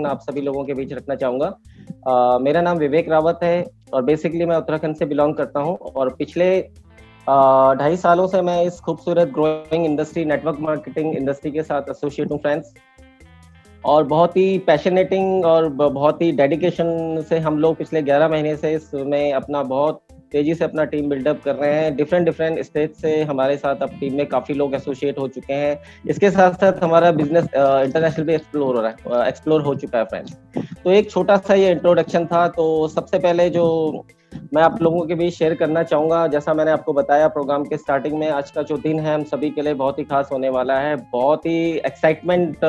आप सभी लोगों के बीच रखना चाहूँगा। मेरा नाम विवेक रावत है और बेसिकली मैं उत्तराखंड से बिलोंग करता हूँ और पिछले 2.5 सालों से मैं इस खूबसूरत growing industry, network marketing industry के साथ एसोसिएट हूँ फ्रेंड्स। और बहुत ही पैशनेटिंग और बहुत ही डेडिकेशन से हम लोग पिछले 11 महीने से इसमें अपना बहुत तेजी से अपना टीम बिल्डअप कर रहे हैं। डिफरेंट स्टेट से हमारे साथ अब टीम में काफ़ी लोग एसोसिएट हो चुके हैं। इसके साथ साथ हमारा बिजनेस इंटरनेशनल भी एक्सप्लोर हो चुका है फ्रेंड्स। तो एक छोटा सा ये इंट्रोडक्शन था। तो सबसे पहले जो मैं आप लोगों के बीच शेयर करना चाहूँगा, जैसा मैंने आपको बताया प्रोग्राम के स्टार्टिंग में, आज का जो दिन है हम सभी के लिए बहुत ही खास होने वाला है। बहुत ही एक्साइटमेंट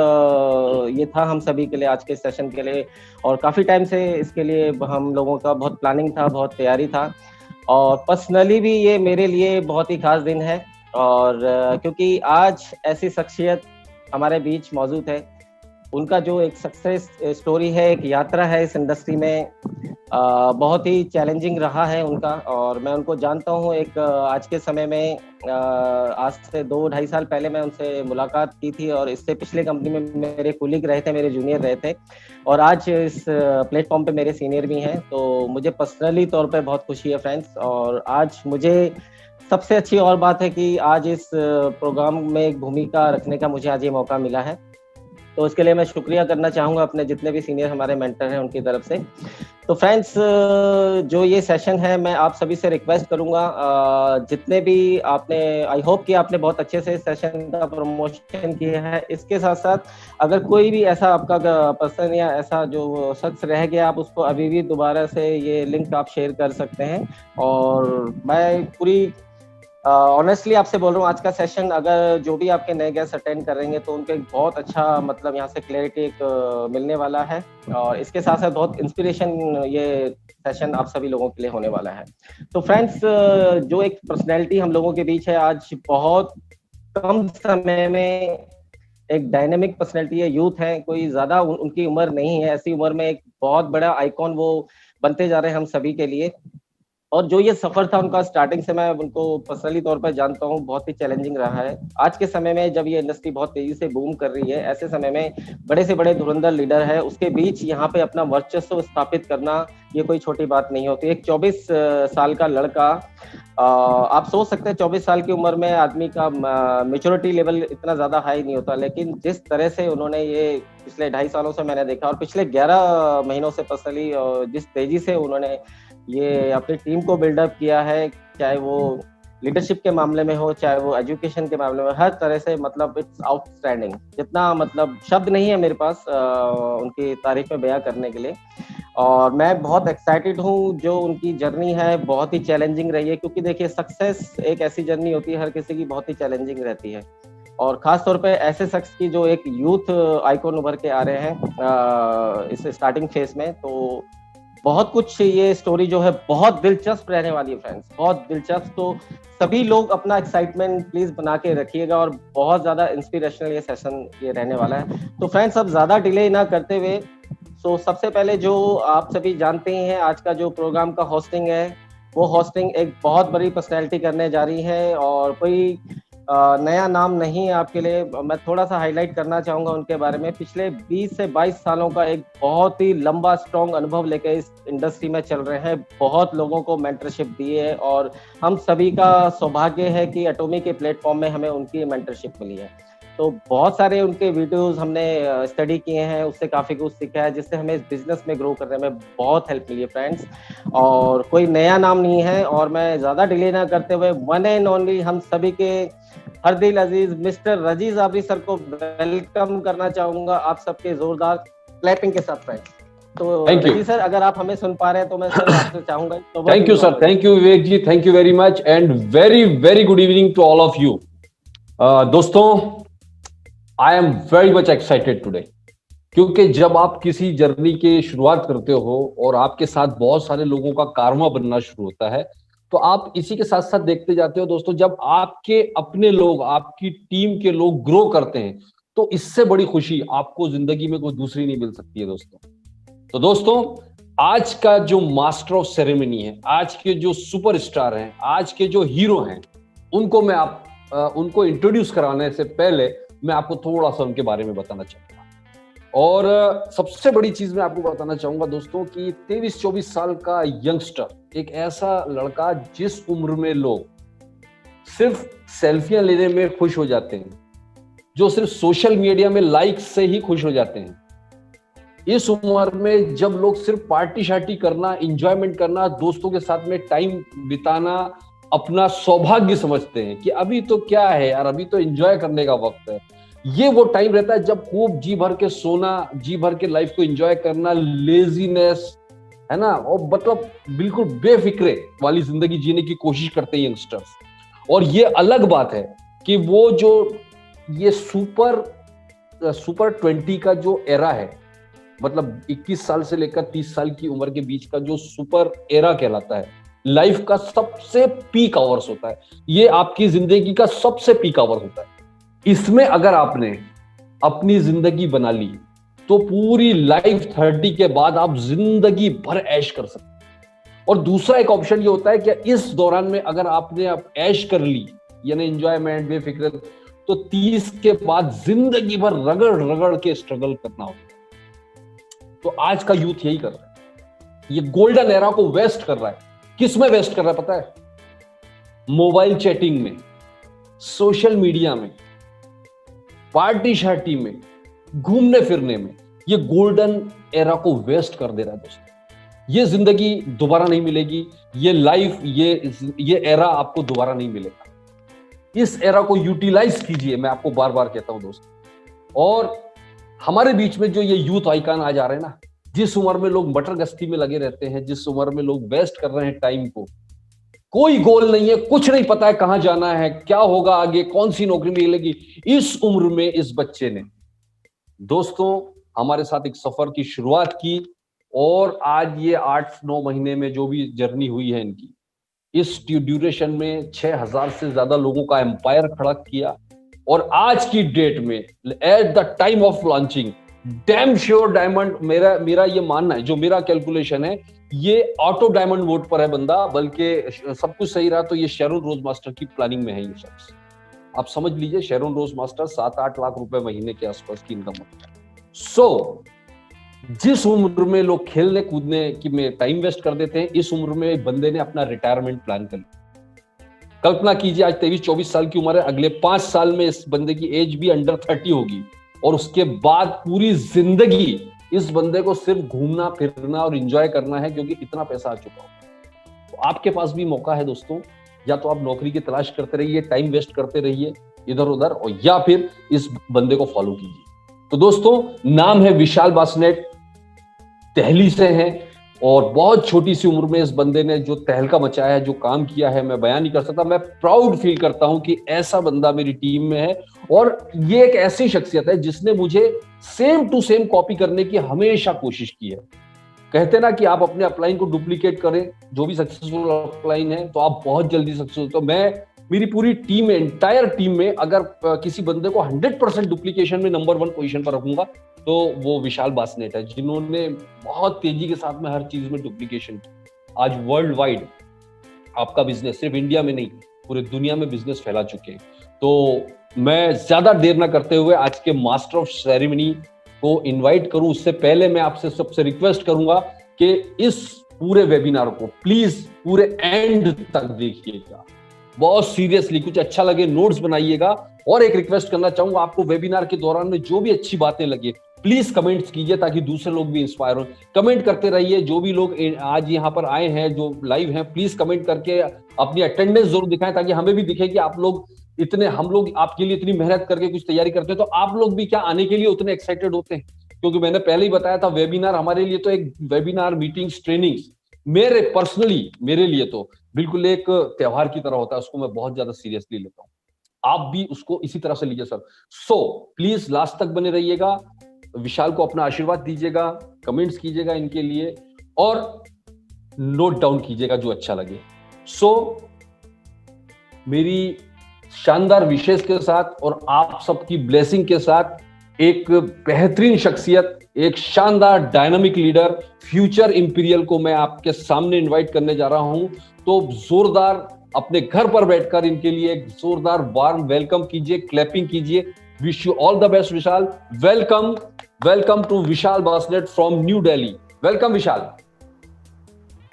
ये था हम सभी के लिए आज के सेशन के लिए, और काफ़ी टाइम से इसके लिए हम लोगों का बहुत प्लानिंग था, बहुत तैयारी था। और पर्सनली भी ये मेरे लिए बहुत ही खास दिन है। और क्योंकि आज ऐसी शख्सियत हमारे बीच मौजूद है, उनका जो एक सक्सेस स्टोरी है, एक यात्रा है इस इंडस्ट्री में, बहुत ही चैलेंजिंग रहा है उनका। और मैं उनको जानता हूँ एक आज के समय में, आज से 2-2.5 साल पहले मैं उनसे मुलाकात की थी और इससे पिछले कंपनी में मेरे कुलीग रहे थे, मेरे जूनियर रहे थे, और आज इस प्लेटफॉर्म पे मेरे सीनियर भी हैं। तो मुझे पर्सनली तौर पे बहुत खुशी है फ्रेंड्स। और आज मुझे सबसे अच्छी और बात है कि आज इस प्रोग्राम में एक भूमिका रखने का मुझे आज ये मौका मिला है। तो इसके लिए मैं शुक्रिया करना चाहूँगा अपने जितने भी सीनियर हमारे मेंटर हैं उनकी तरफ से। तो फ्रेंड्स, जो ये सेशन है, मैं आप सभी से रिक्वेस्ट करूँगा, जितने भी आपने, आई होप कि आपने बहुत अच्छे से सेशन का प्रमोशन किया है। इसके साथ साथ अगर कोई भी ऐसा आपका पर्सन या ऐसा जो शख्स रह गया, आप उसको अभी भी दोबारा से ये लिंक आप शेयर कर सकते हैं। और मैं पूरी ऑनेस्टली आपसे बोल रहा हूँ, आज का सेशन अगर जो भी आपके नए गेस्ट अटेंड करेंगे तो उनको एक बहुत अच्छा मतलब यहाँ से क्लैरिटी एक मिलने वाला है। और इसके साथ साथ बहुत इंस्पिरेशन ये सेशन आप सभी लोगों के लिए होने वाला है। तो फ्रेंड्स, जो एक पर्सनैलिटी हम लोगों के बीच है आज, बहुत कम समय में एक डायनेमिक पर्सनैलिटी है, यूथ है, कोई ज्यादा उनकी उम्र नहीं है, ऐसी उम्र में एक बहुत बड़ा आइकॉन वो बनते जा रहे हैं हम सभी के लिए। और जो ये सफर था उनका, स्टार्टिंग से मैं उनको पर्सनली तौर पर जानता हूँ, बहुत ही चैलेंजिंग रहा है। आज के समय में जब ये इंडस्ट्री बहुत तेजी से बूम कर रही है, ऐसे समय में बड़े से बड़े धुरंधर लीडर है, उसके बीच यहाँ पे अपना वर्चस्व स्थापित करना ये कोई छोटी बात नहीं होती। एक 24 साल का लड़का, आप सोच सकते हैं 24 साल की उम्र में आदमी का मेच्योरिटी लेवल इतना ज्यादा हाई नहीं होता, लेकिन जिस तरह से उन्होंने ये पिछले 2.5 सालों से मैंने देखा, और पिछले 11 महीनों से पर्सनली जिस तेजी से उन्होंने ये अपनी टीम को बिल्डअप किया है, चाहे वो लीडरशिप के मामले में हो, चाहे वो एजुकेशन के मामले में, हर तरह से मतलब इट्स आउटस्टैंडिंग। जितना मतलब शब्द नहीं है मेरे पास उनकी तारीफ में बयां करने के लिए। और मैं बहुत एक्साइटेड हूँ। जो उनकी जर्नी है बहुत ही चैलेंजिंग रही है, क्योंकि देखिए सक्सेस एक ऐसी जर्नी होती है, हर किसी की बहुत ही चैलेंजिंग रहती है। और खास तौर पे ऐसे शख्स की जो एक यूथ आइकॉन उभर के आ रहे हैं इस स्टार्टिंग फेज में, तो बहुत कुछ ये स्टोरी जो है बहुत दिलचस्प रहने वाली है फ्रेंड्स, बहुत दिलचस्प। तो सभी लोग अपना एक्साइटमेंट प्लीज बना के रखिएगा, और बहुत ज्यादा इंस्पिरेशनल ये सेशन ये रहने वाला है। तो फ्रेंड्स, अब ज्यादा डिले ना करते हुए, तो सबसे पहले जो आप सभी जानते ही हैं, आज का जो प्रोग्राम का होस्टिंग है, वो होस्टिंग एक बहुत बड़ी पर्सनैलिटी करने जा रही है। और कोई नया नाम नहीं है आपके लिए, मैं थोड़ा सा हाईलाइट करना चाहूँगा उनके बारे में। पिछले 20 से 22 सालों का एक बहुत ही लंबा स्ट्रॉन्ग अनुभव लेकर इस इंडस्ट्री में चल रहे हैं, बहुत लोगों को मेंटरशिप दी है, और हम सभी का सौभाग्य है कि एटोमी के प्लेटफॉर्म में हमें उनकी मेंटरशिप मिली है। तो बहुत सारे उनके वीडियोस हमने स्टडी किए हैं, उससे काफ़ी कुछ सीखा है, जिससे हमें इस बिजनेस में ग्रो करने में बहुत हेल्प मिली है फ्रेंड्स। और कोई नया नाम नहीं है, और मैं ज़्यादा डिले ना करते हुए वन एंड ओनली हम सभी के हर दिल अजीज मिस्टर रजी जाबरी सर को वेलकम करना चाहूंगा आप सबके जोरदार क्लैपिंग के साथ फ्रेंड्स। तो रजी सर, अगर आप हमें सुन पा रहे हैं तो मैं सर आपसे चाहूंगा। Thank you sir, thank you Vivek ji, thank you very much and very very good evening to all of you. दोस्तों, I am very much excited today, क्योंकि जब आप किसी जर्नी की शुरुआत करते हो और आपके साथ बहुत सारे लोगों का कारवा बनना शुरू होता है, तो आप इसी के साथ साथ देखते जाते हो दोस्तों, जब आपके अपने लोग, आपकी टीम के लोग ग्रो करते हैं, तो इससे बड़ी खुशी आपको जिंदगी में कोई दूसरी नहीं मिल सकती है दोस्तों। तो दोस्तों, आज का जो मास्टर ऑफ सेरेमनी है, आज के जो सुपरस्टार हैं, आज के जो हीरो हैं, उनको मैं उनको इंट्रोड्यूस कराने से पहले मैं आपको थोड़ा सा उनके बारे में बताना चाहूंगा। और सबसे बड़ी चीज मैं आपको बताना चाहूंगा दोस्तों कि 23-24 साल का यंगस्टर एक ऐसा लड़का जिस उम्र में लोग सिर्फ सेल्फियां लेने में खुश हो जाते हैं, जो सिर्फ सोशल मीडिया में लाइक्स से ही खुश हो जाते हैं, इस उम्र में जब लोग सिर्फ पार्टी शार्टी करना, एंजॉयमेंट करना, दोस्तों के साथ में टाइम बिताना अपना सौभाग्य समझते हैं कि अभी तो क्या है यार, अभी तो एंजॉय करने का वक्त है, ये वो टाइम रहता है जब खूब जी भर के सोना, जी भर के लाइफ को एंजॉय करना, लेजीनेस है ना, और मतलब बिल्कुल बेफिक्रे वाली जिंदगी जीने की कोशिश करते हैं यंगस्टर्स। और ये अलग बात है कि वो जो ये सुपर 20 का जो एरा है, मतलब 21 साल से लेकर 30 साल की उम्र के बीच का जो सुपर एरा कहलाता है, लाइफ का सबसे पीक आवर्स होता है, ये आपकी जिंदगी का सबसे पीक आवर होता है। इसमें अगर आपने अपनी जिंदगी बना ली तो पूरी लाइफ 30 के बाद आप जिंदगी भर ऐश कर सकते हैं। और दूसरा एक ऑप्शन ये होता है कि इस दौरान में अगर आपने अब ऐश कर ली, यानी एंजॉयमेंट, बेफिक्र, तो 30 के बाद जिंदगी भर रगड़ रगड़ के स्ट्रगल करना होगा। तो आज का यूथ यही कर रहा है, ये गोल्डन एरा को वेस्ट कर रहा है। किस में वेस्ट कर रहा है पता है? मोबाइल चैटिंग में, सोशल मीडिया में, पार्टी शार्टी में, घूमने फिरने में। ये गोल्डन एरा को वेस्ट कर दे रहा है दोस्तों। ये जिंदगी दोबारा नहीं मिलेगी, ये लाइफ, ये एरा आपको दोबारा नहीं मिलेगा। इस एरा को यूटिलाइज कीजिए, मैं आपको बार बार कहता हूं दोस्तों। और हमारे बीच में जो ये यूथ आइकन आ जा रहे हैं ना, जिस उम्र में लोग मटर गश्ती में लगे रहते हैं, जिस उम्र में लोग वेस्ट कर रहे हैं टाइम को, कोई गोल नहीं है, कुछ नहीं पता है कहां जाना है, क्या होगा आगे, कौन सी नौकरी मिलेगी, इस उम्र में इस बच्चे ने दोस्तों हमारे साथ एक सफर की शुरुआत की। और आज ये 8-9 महीने में जो भी जर्नी हुई है इनकी, इस ड्यूरेशन में 6000 से ज्यादा लोगों का एम्पायर खड़ा किया। और आज की डेट में at the time of launching, damn sure diamond, मेरा ये मानना है, जो मेरा कैलकुलेशन है, ये ऑटो डायमंड वोट पर है बंदा, बल्कि सब कुछ सही रहा तो ये शेरोन रोज मास्टर की प्लानिंग में है ये शख्स। आप समझ लीजिए, शेरोन रोज मास्टर 7-8 लाख रुपए महीने के आसपास की इनकम होती है। सो जिस उम्र में लोग खेलने कूदने की में टाइम वेस्ट कर देते हैं, इस उम्र में एक बंदे ने अपना रिटायरमेंट प्लान कर लिया। कल्पना कीजिए, आज 23-24 साल की उम्र है, अगले 5 साल में इस बंदे की एज भी अंडर 30 होगी, और उसके बाद पूरी जिंदगी इस बंदे को सिर्फ घूमना फिरना और एंजॉय करना है, क्योंकि इतना पैसा आ चुका हो। तो आपके पास भी मौका है दोस्तों, या तो आप नौकरी की तलाश करते रहिए, टाइम वेस्ट करते रहिए इधर उधर, और या फिर इस बंदे को फॉलो कीजिए। तो दोस्तों, नाम है विशाल बासनेट, दिल्ली से हैं, और बहुत छोटी सी उम्र में इस बंदे ने जो तहलका मचाया है, जो काम किया है, मैं बयान नहीं कर सकता। मैं प्राउड फील करता हूं कि ऐसा बंदा मेरी टीम में है, और ये एक ऐसी शख्सियत है जिसने मुझे सेम टू सेम कॉपी करने की हमेशा कोशिश की है। कहते ना कि आप अपने अपलाइन को डुप्लीकेट करें, जो भी सक्सेसफुल अपलाइन है, तो आप बहुत जल्दी सक्सेसफुल। तो मैं, मेरी पूरी टीम में, एंटायर टीम में, अगर किसी बंदे को 100% डुप्लीकेशन में नंबर 1 पोजीशन पर रखूंगा तो वो विशाल बासनेट है, जिन्होंने बहुत तेजी के साथ में हर चीज में डुप्लीकेशन की। आज वर्ल्ड वाइड आपका बिजनेस, सिर्फ इंडिया में नहीं, पूरे दुनिया में बिजनेस फैला चुके हैं। तो मैं ज्यादा देर ना करते हुए आज के मास्टर ऑफ सेरेमनी को इनवाइट करूं, उससे पहले मैं आपसे सबसे रिक्वेस्ट करूंगा कि इस पूरे वेबिनार को प्लीज पूरे एंड तक देखिएगा, बहुत सीरियसली, कुछ अच्छा लगे नोट्स बनाइएगा। और एक रिक्वेस्ट करना चाहूंगा आपको, वेबिनार के दौरान में जो भी अच्छी बातें लगे प्लीज कमेंट्स कीजिए, ताकि दूसरे लोग भी इंस्पायर हो। कमेंट करते रहिए, जो भी लोग आज यहाँ पर आए हैं, जो लाइव हैं, प्लीज कमेंट करके अपनी अटेंडेंस जरूर दिखाएं, ताकि हमें भी दिखे कि आप लोग हम लोग आपके लिए इतनी मेहनत करके कुछ तैयारी करते हैं, तो आप लोग भी क्या आने के लिए उतने एक्साइटेड होते हैं? क्योंकि मैंने पहले ही बताया था, वेबिनार हमारे लिए तो एक वेबिनार, मीटिंग्स, ट्रेनिंग्स, मेरे लिए तो बिल्कुल एक त्योहार की तरह होता है, उसको मैं बहुत ज्यादा सीरियसली लेता हूँ। आप भी उसको इसी तरह से लीजिए सर। सो प्लीज लास्ट तक बने रहिएगा, विशाल को अपना आशीर्वाद दीजिएगा, कमेंट्स कीजिएगा इनके लिए, और नोट डाउन कीजिएगा जो अच्छा लगे। सो मेरी शानदार विशेष के साथ और आप सबकी ब्लेसिंग के साथ एक बेहतरीन शख्सियत, एक शानदार डायनामिक लीडर, फ्यूचर इंपीरियल को मैं आपके सामने इनवाइट करने जा रहा हूं। तो जोरदार अपने घर पर बैठकर इनके लिए एक जोरदार वार्म वेलकम कीजिए, क्लैपिंग कीजिए। Wish you all the best Vishal, welcome welcome to Vishal Basnet from New Delhi. Welcome, Vishal.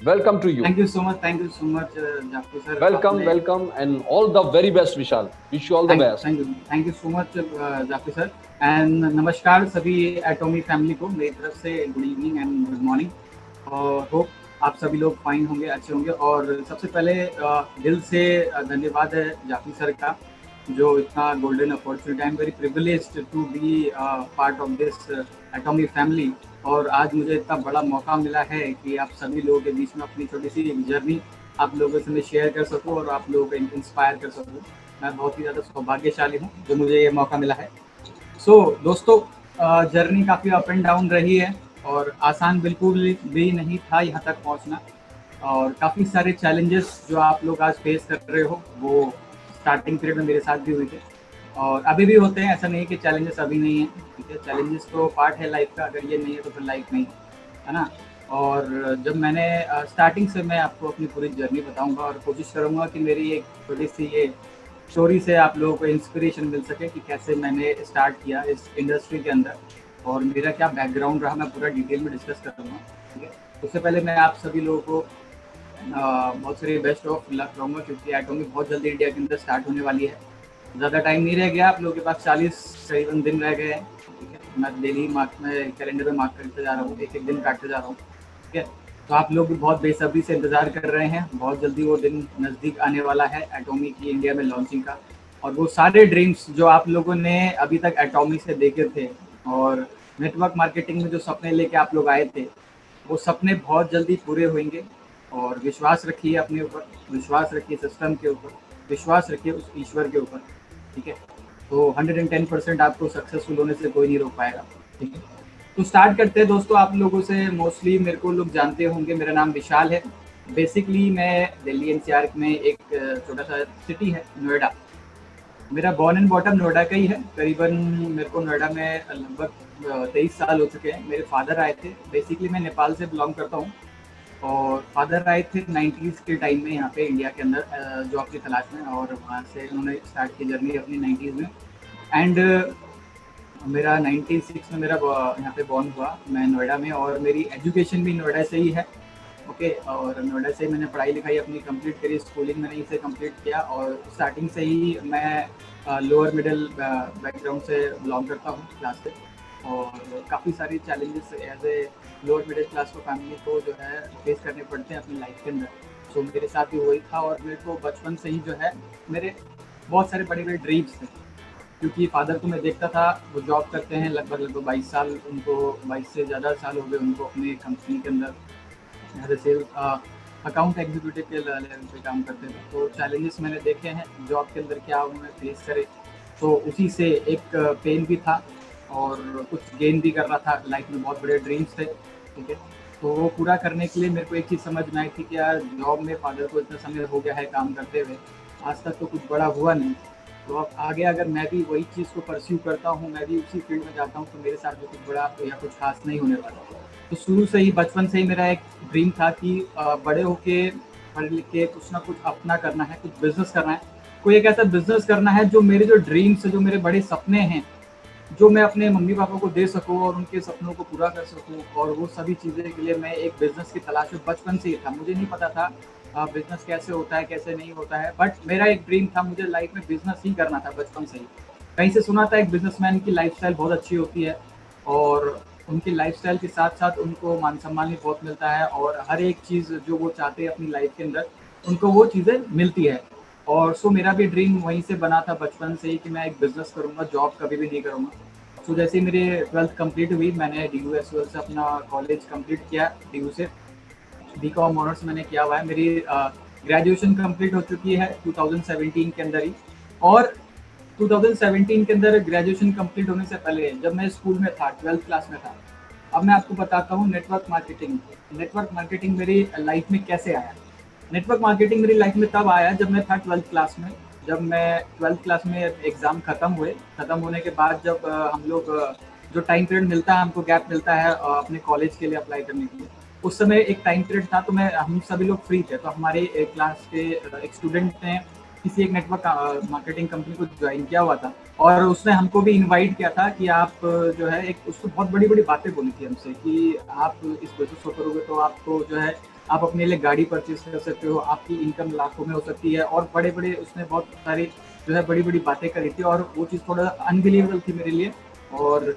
Welcome to you. Thank you so much, Jafu sir. Welcome, and all the very best, Vishal. Wish you all the best. Thank you so much, Jafu sir. And नमस्कार सभी एटॉमी family को मेरी तरफ से good evening and good morning, और hope आप सभी लोग फाइन होंगे, अच्छे होंगे। और सबसे पहले दिल से धन्यवाद है जाफी सर का, जो इतना golden opportunity. I am very privileged to be part of this Atomy family, और आज मुझे इतना बड़ा मौका मिला है कि आप सभी लोगों के बीच में अपनी छोटी सी जर्नी आप लोगों से मैं शेयर कर सकूं और आप लोगों को इंस्पायर कर सकूं। मैं बहुत ही ज़्यादा सौभाग्यशाली हूं जो मुझे ये मौका मिला है। दोस्तों, जर्नी काफ़ी अप एंड डाउन रही है और आसान बिल्कुल भी नहीं था यहाँ तक पहुँचना, और काफ़ी सारे चैलेंजेस जो आप लोग आज फेस कर रहे हो वो स्टार्टिंग पीरियड में मेरे साथ भी हुए थे और अभी भी होते हैं। ऐसा नहीं कि चैलेंजेस अभी नहीं है, ठीक है। चैलेंजेस तो पार्ट है लाइफ का, अगर ये नहीं है तो फिर लाइफ नहीं है ना। और जब मैंने स्टार्टिंग से मैं आपको अपनी पूरी जर्नी बताऊंगा और कोशिश करूंगा कि मेरी एक थोड़ी सी ये स्टोरी से आप लोगों को इंस्पिरेशन मिल सके कि कैसे मैंने स्टार्ट किया इस इंडस्ट्री के अंदर और मेरा क्या बैकग्राउंड रहा, मैं पूरा डिटेल में डिस्कस करूँगा, ठीक है। उससे पहले मैं आप सभी लोगों को बहुत सारी बेस्ट ऑफ लक कहूँगा, क्योंकि एटॉमी बहुत जल्दी इंडिया के अंदर स्टार्ट होने वाली है। ज़्यादा टाइम नहीं रह गया, आप लोगों के पास 40 करीबन दिन रह गए हैं, ठीक है। मैं डेली कैलेंडर में मार्क करते जा रहा हूँ, एक एक दिन काटते जा रहा हूँ, ठीक है। तो आप लोग भी बहुत बेसब्री से इंतज़ार कर रहे हैं, बहुत जल्दी वो दिन नज़दीक आने वाला है एटॉमी की इंडिया में लॉन्चिंग का। और वो सारे ड्रीम्स जो आप लोगों ने अभी तक एटॉमी से देखे थे और नेटवर्क मार्केटिंग में जो सपने लेके आप लोग आए थे, वो सपने बहुत जल्दी पूरे होंगे। और विश्वास रखिए अपने ऊपर, विश्वास रखिए सिस्टम के ऊपर, विश्वास रखिए उस ईश्वर के ऊपर, ठीक है। तो 110% आपको सक्सेसफुल होने से कोई नहीं रोक पाएगा, ठीक है। तो स्टार्ट करते हैं दोस्तों। आप लोगों से मोस्टली मेरे को लोग जानते होंगे, मेरा नाम विशाल है। बेसिकली मैं दिल्ली एनसीआर में एक छोटा सा सिटी है नोएडा, मेरा बॉर्न एंड बॉटम नोएडा का ही है। करीबन मेरे को नोएडा में लगभग 23 साल हो चुके हैं। मेरे फादर आए थे, बेसिकली मैं नेपाल से बिलोंग करता हूँ, और फादर आए थे 90s के टाइम में यहाँ पे इंडिया के अंदर जॉब की तलाश में, और वहाँ से उन्होंने स्टार्ट की जर्नी अपनी 90s में। एंड मेरा 96 में मेरा यहाँ पे बॉर्न हुआ मैं नोएडा में, और मेरी एजुकेशन भी नोएडा से ही है, ओके। और नोएडा से मैंने पढ़ाई लिखाई अपनी कंप्लीट करी, स्कूलिंग मैंने यहीं से कंप्लीट किया, और स्टार्टिंग से ही मैं लोअर मिडिल बैकग्राउंड से बिलोंग करता हूँ क्लास से, और काफ़ी सारी challenges as a lower middle class को फैमिली को जो है फेस करने पड़ते हैं अपनी लाइफ के अंदर। सो मेरे साथ भी वही था, और मेरे को बचपन से ही जो है मेरे बहुत सारे बड़े बड़े ड्रीम्स थे, क्योंकि फादर को मैं देखता था वो जॉब करते हैं लगभग 22 साल, उनको 22 से ज़्यादा साल हो गए उनको अपनी कंपनी के अंदर as a sales account executive के लेवल पे काम करते थे। तो चैलेंजेस मैंने देखे हैं जॉब के अंदर क्या उन्होंने फेस करे, तो उसी से एक पेन भी था और कुछ गेन भी कर रहा था। लाइफ में बहुत बड़े ड्रीम्स थे, ठीक है। तो वो पूरा करने के लिए मेरे को एक चीज़ समझ में आई थी कि यार जॉब में फादर को इतना समय हो गया है काम करते हुए, आज तक तो कुछ बड़ा हुआ नहीं, तो अब आगे अगर मैं भी वही चीज़ को परस्यू करता हूँ, मैं भी उसी फील्ड में जाता हूँ, तो मेरे साथ भी कुछ बड़ा या कुछ खास नहीं होने वाला। तो शुरू से ही बचपन से ही मेरा एक ड्रीम था कि बड़े होके पढ़ लिख के कुछ ना कुछ अपना करना है, कुछ बिजनेस करना है, कोई एक ऐसा बिजनेस करना है जो मेरे जो ड्रीम्स जो मेरे बड़े सपने हैं जो मैं अपने मम्मी पापा को दे सकूं और उनके सपनों को पूरा कर सकूं। और वो सभी चीज़ें के लिए मैं एक बिजनेस की तलाश में बचपन से ही था। मुझे नहीं पता था बिजनेस कैसे होता है कैसे नहीं होता है, बट मेरा एक ड्रीम था, मुझे लाइफ में बिजनेस ही करना था बचपन से ही। कहीं से सुना था एक बिजनेसमैन की लाइफस्टाइल बहुत अच्छी होती है और उनकी लाइफस्टाइल के साथ साथ उनको मान सम्मान भी बहुत मिलता है, और हर एक चीज़ जो वो चाहते हैं अपनी लाइफ के अंदर उनको वो चीज़ें मिलती है। और सो मेरा भी ड्रीम वहीं से बना था बचपन से ही कि मैं एक बिजनेस करूँगा, जॉब कभी भी नहीं करूँगा। सो जैसे ही मेरी 12th कंप्लीट हुई, मैंने DUSUL से अपना कॉलेज कंप्लीट किया, DU से BCom ऑनर्स मैंने किया हुआ है। मेरी ग्रेजुएशन कंप्लीट हो चुकी है 2017 के अंदर ही। और 2017 के अंदर ग्रेजुएशन कंप्लीट होने से पहले जब मैं स्कूल में था, 12th क्लास में था, अब मैं आपको बताता हूँ नेटवर्क मार्केटिंग मेरी लाइफ में कैसे आया। नेटवर्क मार्केटिंग मेरी लाइफ में तब आया जब मैं था 12th क्लास में। जब मैं 12th क्लास में एग्ज़ाम ख़त्म होने के बाद जब हम लोग जो टाइम पीरियड मिलता है, हमको गैप मिलता है अपने कॉलेज के लिए अप्लाई करने के लिए, उस समय एक टाइम पीरियड था, तो हम सभी लोग फ्री थे। तो हमारे क्लास के एक स्टूडेंट ने किसी एक नेटवर्क मार्केटिंग कंपनी को ज्वाइन किया हुआ था, और उसने हमको भी इनवाइट किया था कि आप जो है एक, उसको बहुत बड़ी बड़ी बातें बोली थी हमसे कि आप इस बिजनेस को करोगे तो आपको जो है आप अपने लिए गाड़ी परचेज कर सकते हो, आपकी इनकम लाखों में हो सकती है, और बड़े बड़े उसने बहुत सारी जो है बड़ी बड़ी बातें करी थी, और वो चीज़ थोड़ा अनबिलीवेबल थी मेरे लिए। और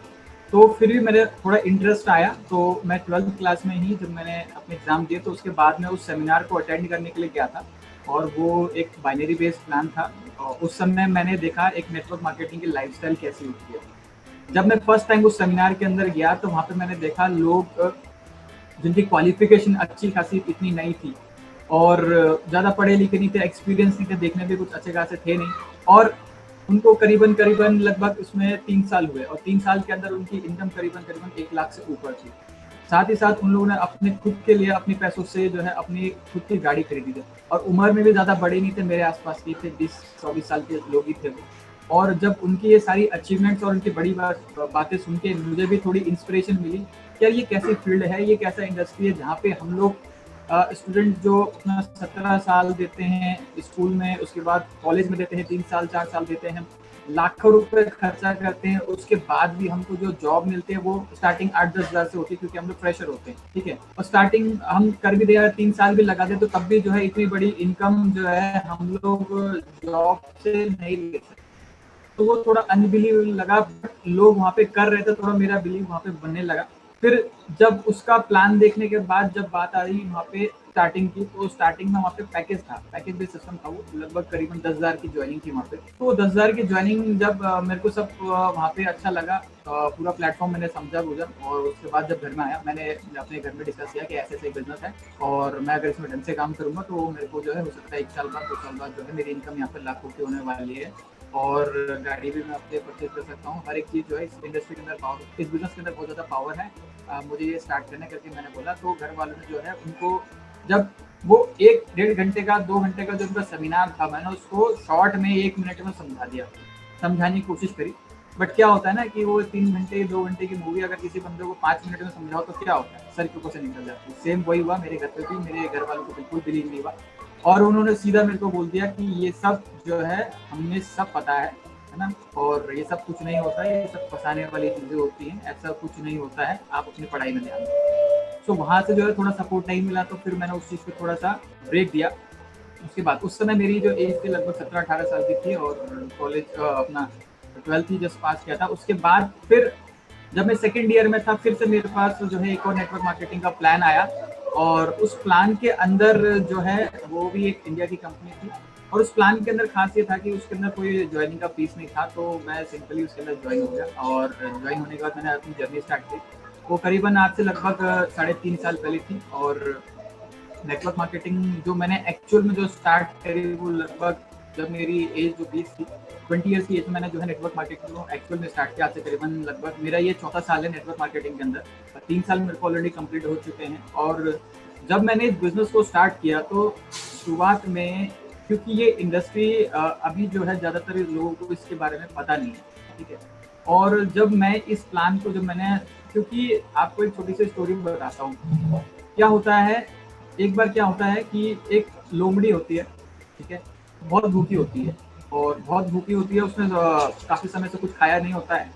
तो फिर भी मेरे थोड़ा इंटरेस्ट आया, तो मैं 12th क्लास में ही जब मैंने अपने एग्ज़ाम दिए तो उसके बाद मैं उस सेमिनार को अटेंड करने के लिए गया था, और वो एक बाइनरी बेस्ड प्लान था। और उस समय मैंने देखा एक नेटवर्क मार्केटिंग की लाइफस्टाइल कैसी होती है। जब मैं फर्स्ट टाइम उस सेमिनार के अंदर गया तो वहाँ पे मैंने देखा लोग जिनकी क्वालिफिकेशन अच्छी खासी इतनी नहीं थी, और ज़्यादा पढ़े लिखे नहीं थे, एक्सपीरियंस नहीं थे, देखने में कुछ अच्छे खासे थे नहीं, और उनको करीबन लगभग उसमें 3 साल हुए, और 3 साल के अंदर उनकी इनकम करीबन 1 लाख से ऊपर थी। साथ ही साथ उन लोगों ने अपने खुद के लिए अपने पैसों से जो है अपनी खुद की गाड़ी खरीदी थी, और उम्र में भी ज़्यादा बड़े नहीं थे, मेरे आसपास के थे, 20-24 साल के लोग ही थे वो। और जब उनकी ये सारी अचीवमेंट्स और उनकी बड़ी बातें सुन के मुझे भी थोड़ी इंस्पिरेशन मिली कि यार ये कैसी फील्ड है, ये कैसा इंडस्ट्री है जहाँ पे हम लोग स्टूडेंट जो अपना 17 साल देते हैं स्कूल में, उसके बाद कॉलेज में देते हैं 3 साल 4 साल देते हैं, लाखों रुपए खर्चा करते हैं, उसके बाद भी हमको जो जॉब मिलती है वो स्टार्टिंग 8-10 हज़ार से होती है, क्योंकि हम लोग फ्रेशर होते हैं, ठीक है। और स्टार्टिंग हम कर भी दे 3 साल भी लगा दे तो तब भी जो है इतनी बड़ी इनकम जो है हम लोग जॉब से नहीं ले सकते। तो वो थोड़ा अनबिलीवेबल लगा, बट लोग वहाँ पे कर रहे थे, थोड़ा मेरा बिलीव वहाँ पे बनने लगा। फिर जब उसका प्लान देखने के बाद जब बात आई वहाँ पे स्टार्टिंग की, तो स्टार्टिंग में वहाँ पे पैकेज था, पैकेज बेस्ड सिस्टम था, वो लगभग करीबन 10,000 की ज्वाइनिंग थी वहाँ पे। तो 10,000 की ज्वाइनिंग जब मेरे को सब वहाँ पे अच्छा लगा, पूरा प्लेटफॉर्म मैंने समझा बुझा, और उसके बाद जब घर में आया मैंने अपने घर में डिस्कस किया कि ऐसे ऐसे बिजनेस है, और मैं अगर इसमें ढंग से काम करूँगा तो मेरे को जो है हो सकता है 1 साल बाद 2 साल बाद जो है मेरी इनकम यहाँ पे लाखों की होने वाली है, और गाड़ी भी मैं अपने परचेज कर सकता हूँ। हर एक चीज़ जो है इस इंडस्ट्री के अंदर पावर, इस बिजनेस के अंदर बहुत ज़्यादा पावर है, मुझे ये स्टार्ट करने करके मैंने बोला। तो घर वालों ने जो है उनको जब वो 1-1.5 घंटे का 2 घंटे का जो उनका सेमिनार था, मैंने उसको शॉर्ट में 1 मिनट में समझा दिया, समझाने की कोशिश करी। बट क्या होता है ना कि वो 3 घंटे 2 घंटे की मूवी अगर किसी बंदे को 5 मिनट में समझाओ तो क्या होता है, सर के ऊपर से निकल जाती है। सेम वही हुआ मेरे घर पे भी, मेरे घर वालों को बिल्कुल बिलीव नहीं हुआ, और उन्होंने सीधा मेरे को बोल दिया कि ये सब जो है हमें सब पता है ना, और ये सब कुछ नहीं होता है, ये सब फंसाने वाली चीज़ें होती हैं, ऐसा कुछ नहीं होता है, आप अपनी पढ़ाई में ध्यान दें। सो वहाँ से जो है थोड़ा सपोर्ट नहीं मिला, तो फिर मैंने उस चीज़ पे थोड़ा सा ब्रेक दिया। उसके बाद उस समय मेरी जो एज थी लगभग 17-18 साल की थी, और कॉलेज अपना 12th ही जस्ट पास किया था। उसके बाद फिर जब मैं सेकेंड ईयर में था, फिर से मेरे पास जो है एक और नेटवर्क मार्केटिंग का प्लान आया, और उस प्लान के अंदर जो है वो भी एक इंडिया की कंपनी थी, और उस प्लान के अंदर खास ये था कि उसके अंदर कोई ज्वाइनिंग का फीस नहीं था, तो मैं सिंपली उसके अंदर ज्वाइन हो गया, और ज्वाइन होने के बाद मैंने अपनी जर्नी स्टार्ट की। वो करीबन आज से लगभग 3.5 साल पहले थी, और नेटवर्क मार्केटिंग जो मैंने एक्चुअल में जो स्टार्ट करी वो लगभग जब मेरी एज जो 20 थी, 20 ईयर्स की एज में मैंने जो है नेटवर्क मार्केटिंग को एक्चुअल में स्टार्ट किया। आज से करीबन लगभग मेरा ये 4था साल है नेटवर्क मार्केटिंग के अंदर, 3 साल मेरे को ऑलरेडी कंप्लीट हो चुके हैं। और जब मैंने इस बिज़नेस को स्टार्ट किया तो शुरुआत में, क्योंकि ये इंडस्ट्री अभी जो है ज़्यादातर लोगों को इसके बारे में पता नहीं है, ठीक है। और जब मैं इस प्लान को क्योंकि आपको एक छोटी सी स्टोरी बताता हूँ। क्या होता है, एक बार क्या होता है कि एक लोमड़ी होती है, ठीक है, बहुत भूखी होती है, और बहुत भूखी होती है, उसने काफ़ी समय से कुछ खाया नहीं होता है,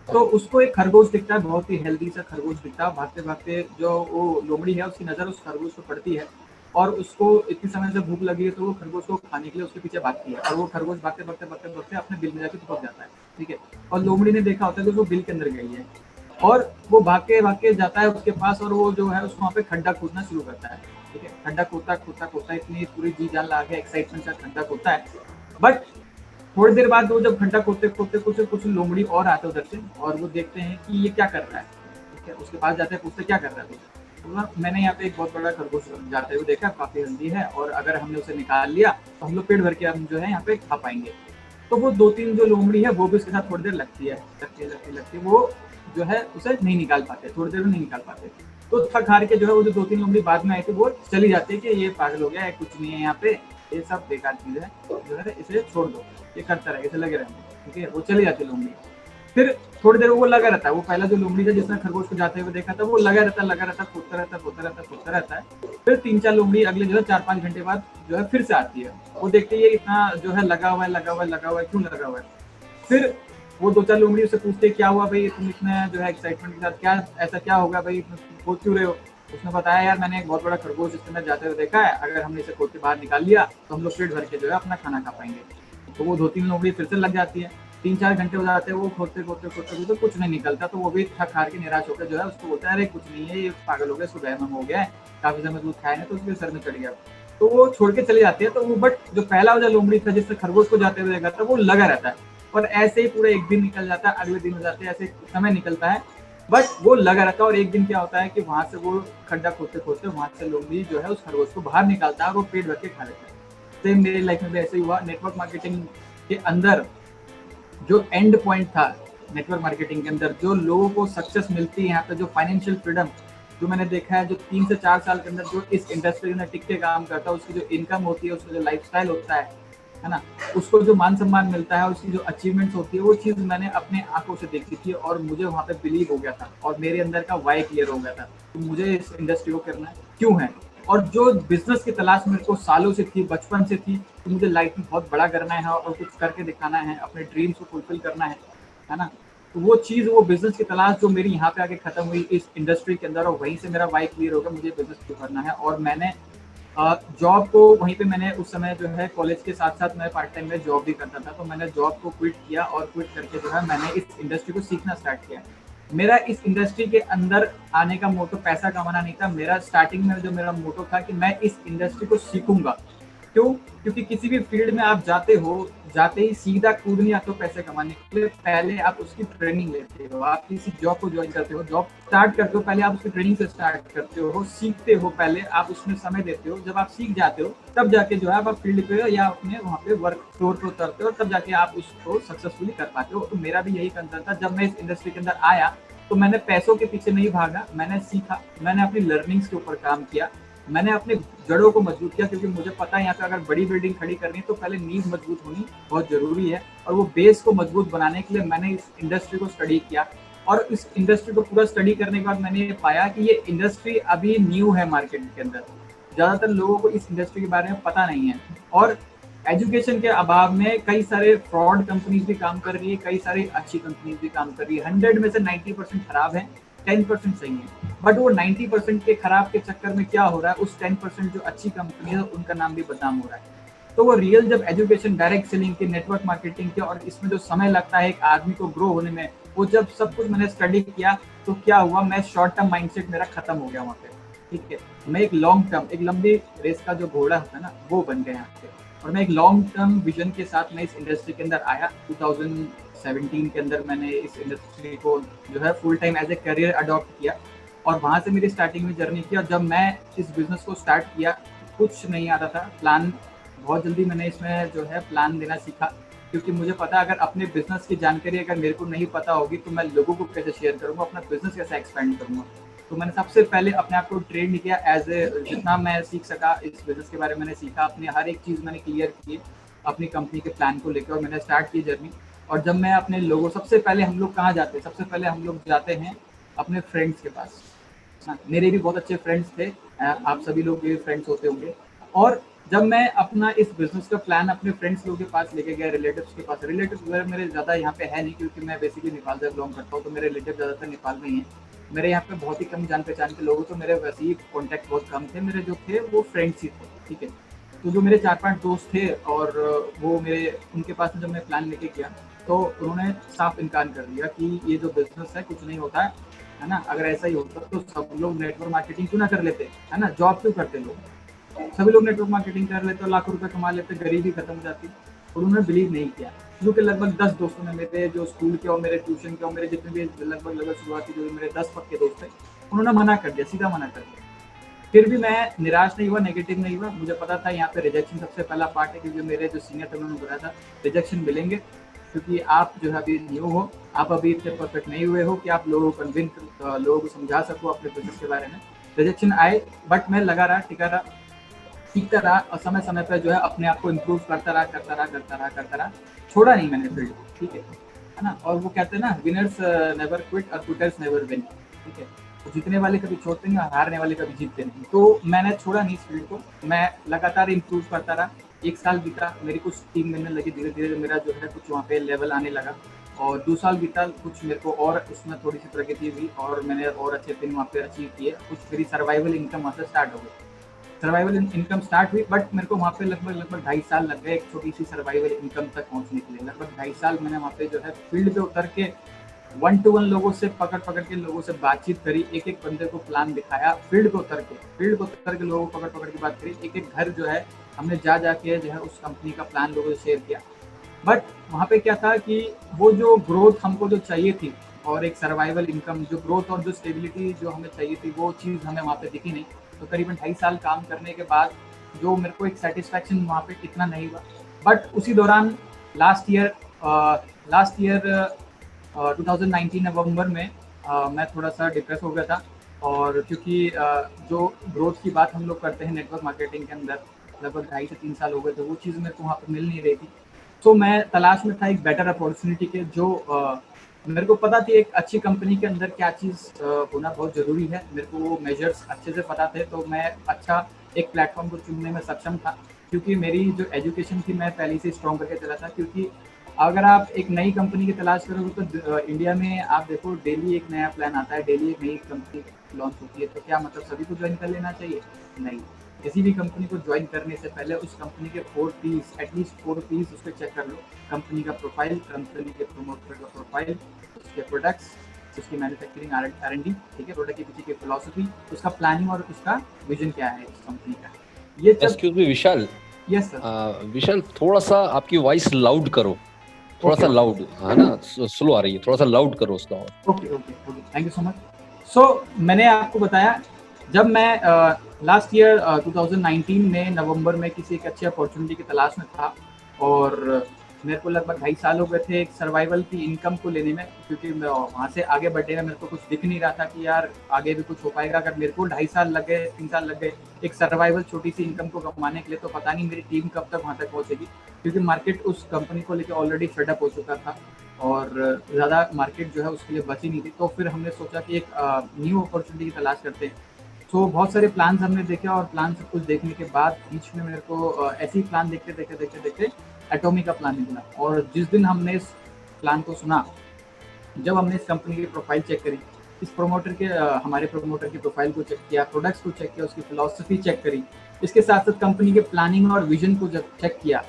तो उसको एक खरगोश दिखता है, बहुत ही हेल्दी सा खरगोश दिखता है। भागते भागते जो वो लोमड़ी है उसकी नज़र उस खरगोश को पड़ती है, और उसको इतनी समय से भूख लगी है, तो वो खरगोश को खाने के लिए उसके पीछे भागती है, और वो खरगोश भागते भागते भागते भागते अपने बिल में जाके चिपक जाता है, ठीक है। और लोमड़ी ने देखा होता है कि वो बिल के अंदर गई है, और वो भाग के जाता है उसके पास, और वो जो है उसको वहाँ पे खड्डा खोदना शुरू करता है, ठीक है। खड्डा खोदता इतनी पूरी जी जान लगा के एक्साइटमेंट से खड्डा खोदता है। बट थोड़ी देर बाद वो जब खड्डा खोदते कुछ लोमड़ी और आते उधर से, और वो देखते हैं कि ये क्या कर रहा है, ठीक है। उसके पास जाते हैं, पूछते क्या कर रहा है, तो मैंने यहाँ पे एक बहुत बड़ा खरगोश जाते हुए देखा, काफ़ी हेल्दी है, और अगर हमने उसे निकाल लिया तो हम लोग पेट भर के हम जो है यहाँ पे खा पाएंगे। तो वो 2-3 जो लोमड़ी है वो भी उसके साथ थोड़ी देर लगती है, वो जो है उसे नहीं निकाल पाते, थोड़ी देर में नहीं निकाल पाते। तो थक हार के जो है वो जो 2-3 लोमड़ी बाद में आई थी वो चली जाती है कि ये पागल हो गया है, कुछ नहीं है यहाँ पे, ये सब बेकार चीज़ है, जो है इसे छोड़ दो, ये करता रहे, इसे लगे रहेंगे, ठीक है। वो चली जाती लोमड़ी। फिर थोड़ी देर वो लगा रहता है, वो पहला जो लोमड़ी था जिसने खरगोश को जाते हुए देखा था वो लगा रहता कूदता रहता है। फिर 3-4 लोमड़ी अगले जो है 4-5 घंटे बाद जो है फिर से आती है, वो देखते ही इतना जो है लगा हुआ है क्यों लगा हुआ है। फिर वो 2-4 लोमड़ी उससे पूछते क्या हुआ भाई, तुम इतने जो है एक्साइटमेंट के साथ क्या होगा भाई, खोद क्यों रहे हो। उसने बताया यार मैंने एक बहुत बड़ा खरगोश इसके अंदर जाते हुए देखा है, अगर हमने इसे खोद के बाहर निकाल लिया तो हम लोग पेट भर के जो है अपना खाना खा पाएंगे। तो वो 2-3 लोमड़ी फिर से लग जाती है, 3-4 घंटे हो जाते हैं, वो खोदते कुछ नहीं निकलता। तो वो भी थक हार के निराश होकर जो है उसको बोलता है अरे कुछ नहीं है, ये पागल हो गया, इसको वहम हो गया है, काफी समय दूध खाया नहीं तो उसके सर में चढ़ गया। तो वो छोड़ के चले जाते हैं। तो वो बट जो पहला वाला लोमड़ी था जिससे खरगोश को जाते हुए देखा था वो लगा रहता है, और ऐसे ही पूरा एक दिन निकल जाता है, अगले दिन हो जाते हैं, ऐसे समय निकलता है, बट वो लगा रहता है। और एक दिन क्या होता है कि वहां से वो खड्डा खोदते वहां से लोमड़ी जो है उस खरगोश को बाहर निकालता है और वो पेट भर के खा लेता है। सेम मेरी लाइफ में भी ऐसे ही हुआ। नेटवर्क मार्केटिंग के अंदर जो एंड पॉइंट था, नेटवर्क मार्केटिंग के अंदर जो लोगों को सक्सेस मिलती है, यहाँ पे जो फाइनेंशियल फ्रीडम जो मैंने देखा है, जो 3 से 4 साल के अंदर जो इस इंडस्ट्री में टिक के काम करता है, उसकी जो इनकम होती है, उसका जो लाइफस्टाइल होता है ना, उसको जो मान सम्मान मिलता है, उसकी जो अचीवमेंट्स होती है, वो चीज़ मैंने अपने आंखों से देखी थी और मुझे वहाँ पे बिलीव हो गया था और मेरे अंदर का वाई क्लियर हो गया था तो मुझे इस इंडस्ट्री को करना क्यों है। और जो बिजनेस की तलाश मेरे को सालों से थी, बचपन से थी, तो मुझे लाइफ में बहुत बड़ा करना है और कुछ करके दिखाना है, अपने ड्रीम्स को फुलफिल करना है ना। तो वो चीज़, वो बिजनेस की तलाश जो मेरी यहाँ पे आके खत्म हुई इस इंडस्ट्री के अंदर, और वहीं से मेरा वाई क्लियर हो गया, मुझे बिजनेस क्यों करना है। और मैंने जॉब को वहीं पे मैंने उस समय जो है कॉलेज के साथ साथ मैं पार्ट टाइम में जॉब भी करता था, तो मैंने जॉब को क्विट किया और क्विट करके जो है मैंने इस इंडस्ट्री को सीखना स्टार्ट किया। मेरा इस इंडस्ट्री के अंदर आने का मोटो पैसा कमाना नहीं था, मेरा स्टार्टिंग में जो मेरा मोटो था कि मैं इस इंडस्ट्री को सीखूंगा। क्यों? क्योंकि किसी भी फील्ड में आप जाते ही सीधा कूद नहीं आते हो पैसे कमाने के लिए, पहले आप उसकी ट्रेनिंग लेते हो। आप किसी जॉब को ज्वाइन करते हो, जॉब स्टार्ट करते हो, पहले आप उसकी ट्रेनिंग से स्टार्ट करते हो, सीखते हो, पहले आप उसमें समय देते हो। जब आप सीख जाते हो तब जाके जो है आप फील्ड पे या अपने वहाँ पे वर्क फ्लोर पे उतरते हो, तब जाके आप उसको सक्सेसफुली कर पाते हो। तो मेरा भी यही कंसर्न था। जब मैं इस इंडस्ट्री के अंदर आया तो मैंने पैसों के पीछे नहीं भागा, मैंने सीखा, मैंने अपनी लर्निंग्स के ऊपर काम किया, मैंने अपने जड़ों को मजबूत किया, क्योंकि मुझे पता है यहाँ पे अगर बड़ी बिल्डिंग खड़ी करनी है तो पहले नींव मजबूत होनी बहुत जरूरी है। और वो बेस को मजबूत बनाने के लिए मैंने इस इंडस्ट्री को स्टडी किया, और इस इंडस्ट्री को पूरा स्टडी करने के बाद मैंने ये पाया कि ये इंडस्ट्री अभी न्यू है मार्केट के अंदर, ज़्यादातर लोगों को इस इंडस्ट्री के बारे में पता नहीं है। और एजुकेशन के अभाव में कई सारे फ्रॉड कंपनीज भी काम कर रही है, कई सारी अच्छी कंपनीज भी काम कर रही है। 100 में से 90% खराब है, 10% सही है। बट वो 90% के खराब के चक्कर में क्या हो रहा है, उस 10% जो अच्छी कंपनी है उनका नाम भी बदनाम हो रहा है। तो वो रियल जब एजुकेशन, डायरेक्ट सेलिंग के, नेटवर्क मार्केटिंग के, और इसमें जो समय लगता है एक आदमी को ग्रो होने में, वो जब सब कुछ मैंने स्टडी किया तो क्या हुआ, मैं शॉर्ट टर्म माइंडसेट मेरा खत्म हो गया वहाँ पे। ठीक है, मैं एक लॉन्ग टर्म, एक लंबी रेस का जो घोड़ा होता है ना, वो बन गया यहाँ पे। और मैं एक लॉन्ग टर्म विजन के साथ मैं इस इंडस्ट्री के अंदर आया। 2017 के अंदर मैंने इस इंडस्ट्री को जो है full time as a career adopt किया, और वहाँ से मेरी स्टार्टिंग में जर्नी किया। जब मैं इस बिजनेस को स्टार्ट किया कुछ नहीं आता था, प्लान बहुत जल्दी मैंने इसमें जो है प्लान देना सीखा, क्योंकि मुझे पता अगर अपने बिजनेस की जानकारी अगर मेरे को नहीं पता होगी तो मैं लोगों को कैसे शेयर करूँगा, अपना बिजनेस कैसे एक्सपेंड करूँगा। तो मैंने सबसे पहले अपने आप को ट्रेन किया एज ए, जितना मैं सीख सका इस बिजनेस के बारे में मैंने सीखा, अपनी हर एक चीज़ मैंने क्लियर की अपनी कंपनी के प्लान को लेकर, और मैंने स्टार्ट की जर्नी। और जब मैं अपने लोगों, सबसे पहले हम लोग कहाँ जाते हैं, सबसे पहले हम लोग जाते हैं अपने फ्रेंड्स के पास। मेरे भी बहुत अच्छे फ्रेंड्स थे, आप सभी लोग भी फ्रेंड्स होते होंगे। और जब मैं अपना इस बिजनेस का प्लान अपने फ्रेंड्स लोगों के पास लेके गया, रिलेटिव्स के पास, रिलेटिव्स वगैरह मेरे ज़्यादा यहाँ पे है नहीं, क्योंकि मैं बेसिकली नेपाल से बिलोंग करता हूँ, तो मेरे रिलेटिव ज़्यादातर नेपाल में ही हैं। मेरे यहाँ पे बहुत ही कम जान पहचान के लोग, तो मेरे वैसे ही कॉन्टैक्ट बहुत कम थे, मेरे जो थे वो फ्रेंड्स ही थे। ठीक है, तो जो मेरे 4-5 दोस्त थे और वो मेरे, उनके पास जब मैं प्लान लेके गया तो उन्होंने साफ इनकार कर दिया कि ये जो बिजनेस है कुछ नहीं होता है ना, अगर ऐसा ही होता तो सब लोग नेटवर्क मार्केटिंग क्यों ना कर लेते, है ना, जॉब क्यों करते लोग, सभी लोग नेटवर्क मार्केटिंग कर लेते, लाखों रुपए कमा लेते, गरीबी खत्म हो जाती। और उन्होंने बिलीव नहीं किया, क्योंकि लगभग 10 दोस्तों ने, मेरे जो स्कूल के और मेरे ट्यूशन के और मेरे जितने भी लगभग शुरुआती जो मेरे 10 पक्के दोस्त थे, उन्होंने मना कर दिया, सीधा मना कर दिया। फिर भी मैं निराश नहीं हुआ, नेगेटिव नहीं हुआ। मुझे पता था यहाँ पे रिजेक्शन सबसे पहला पार्ट है, क्योंकि मेरे जो सीनियर थे उन्होंने बताया था रिजेक्शन मिलेंगे, क्योंकि आप जो है अभी न्यू हो, आप अभी इतने परफेक्ट नहीं हुए हो कि आप लोगों को कन्विंस, लोगों को समझा सको अपने बिजनेस के बारे में। रिजेक्शन आए, बट मैं लगा रहा, टिका रहा, सीखता रहा, और समय समय पर जो है अपने आप को इम्प्रूव करता रहा, छोड़ा नहीं मैंने फील्ड। ठीक है, है ना। और वो कहते हैं ना, विनर्स नेवर क्विट और क्विटर्स नेवर विन, ठीक है। तो जीतने वाले कभी छोड़ते नहीं और हारने वाले कभी जीतते नहीं। तो मैंने छोड़ा नहीं इस फील्ड को, मैं लगातार इम्प्रूव करता रहा। 1 साल बीता, मेरी कुछ टीम मिलने लगी, धीरे धीरे मेरा जो है कुछ वहाँ पे लेवल आने लगा। और 2 साल बीता, कुछ मेरे को और उसमें थोड़ी सी प्रगति हुई और मैंने और अच्छे दिन वहाँ पे अचीव किए। कुछ मेरी सर्वाइवल इनकम वहाँ से स्टार्ट हो गई। सर्वाइवल इनकम स्टार्ट हुई, बट मेरे को वहाँ पे लगभग 2.5 साल लग गए एक छोटी सी सर्वाइवल इनकम तक पहुँचने के लिए। लगभग 2.5 साल मैंने वहाँ पे जो है फील्ड पे उतर के 1 to 1 लोगों से पकड़ के लोगों से बातचीत करी, एक एक बंदे को प्लान दिखाया, फील्ड पे उतर के लोगों को पकड़ के बात करी, एक एक घर जो है हमने जाके जो है उस कंपनी का प्लान लोगों से शेयर किया। बट वहाँ पे क्या था कि वो जो ग्रोथ हमको जो चाहिए थी और एक सर्वाइवल इनकम, जो ग्रोथ और जो स्टेबिलिटी जो हमें चाहिए थी, वो चीज़ हमें वहाँ पे दिखी नहीं। तो करीबन 2.5 साल काम करने के बाद जो मेरे को एक सेटिस्फैक्शन वहाँ पे इतना नहीं हुआ। बट उसी दौरान लास्ट ईयर 2019 नवंबर में मैं थोड़ा सा डिप्रेस हो गया था। और क्योंकि जो ग्रोथ की बात हम लोग करते हैं नेटवर्क मार्केटिंग के अंदर, लगभग 2.5 से 3 साल हो गए थे, वो चीज़ मेरे को वहाँ पर मिल नहीं रही थी। तो मैं तलाश में था एक बेटर अपॉर्चुनिटी के, जो मेरे को पता थी एक अच्छी कंपनी के अंदर क्या चीज़ होना बहुत ज़रूरी है। मेरे को वो मेजर्स अच्छे से पता थे, तो मैं अच्छा एक प्लेटफॉर्म को चुनने में सक्षम था। क्योंकि मेरी जो एजुकेशन थी मैं पहले से स्ट्रॉन्ग करके चला था। क्योंकि अगर आप एक नई कंपनी की तलाश करोगे तो इंडिया में आप देखो डेली एक नया प्लान आता है, डेली एक नई कंपनी लॉन्च होती है। तो क्या मतलब सभी को ज्वाइन कर लेना चाहिए? नहीं। किसी भी कंपनी को ज्वाइन करने से पहले उस कंपनी के 4 Ps, एटलीस्ट 4 Ps उसको चेक कर लो। कंपनी का प्रोफाइल, कंपनी के प्रमोटर का प्रोफाइल, उसके प्रोडक्ट्स, उसकी मैन्युफैक्चरिंग R&D, ठीक है, प्रोडक्ट के पीछे की फिलॉसफी, उसका प्लानिंग और उसका विजन क्या है इस कंपनी का। ये excuse me Vishal. Yes sir. Vishal, थोड़ा सा आपकी वॉइस लाउड करो, थोड़ा सा लाउड, है ना, स्लो आ रही है, थोड़ा सा लाउड करो उसका। Okay, thank you so much. So मैंने आपको बताया, जब मैं लास्ट ईयर 2019 में नवंबर में किसी एक अच्छी अपॉर्चुनिटी की तलाश में था और मेरे को लगभग 2.5 साल हो गए थे एक सर्वाइवल की इनकम को लेने में। क्योंकि वहाँ से आगे बढ़ने में मेरे को कुछ दिख नहीं रहा था कि यार आगे भी कुछ हो पाएगा। अगर मेरे को 2.5 साल लग गए, 3 साल लग गए एक सर्वाइवल छोटी सी इनकम को कमाने के लिए, तो पता नहीं मेरी टीम कब तक वहाँ तक पहुँचेगी। क्योंकि मार्केट उस कंपनी को लेकर ऑलरेडी फेडअप हो चुका था और ज़्यादा मार्केट जो है उसके लिए बची नहीं थी। तो फिर हमने सोचा कि एक न्यू अपॉर्चुनिटी की तलाश करते हैं। तो बहुत सारे प्लान्स हमने देखे और प्लान सब कुछ देखने के बाद बीच में मेरे को ऐसे ही प्लान देखते एटॉमी का प्लान निकला। और जिस दिन हमने इस प्लान को सुना, जब हमने इस कंपनी की प्रोफाइल चेक करी, इस प्रमोटर के हमारे प्रमोटर की प्रोफाइल को चेक किया, प्रोडक्ट्स को चेक किया, उसकी फिलॉसफी चेक करी, इसके साथ साथ कंपनी के प्लानिंग और विजन को जब चेक किया,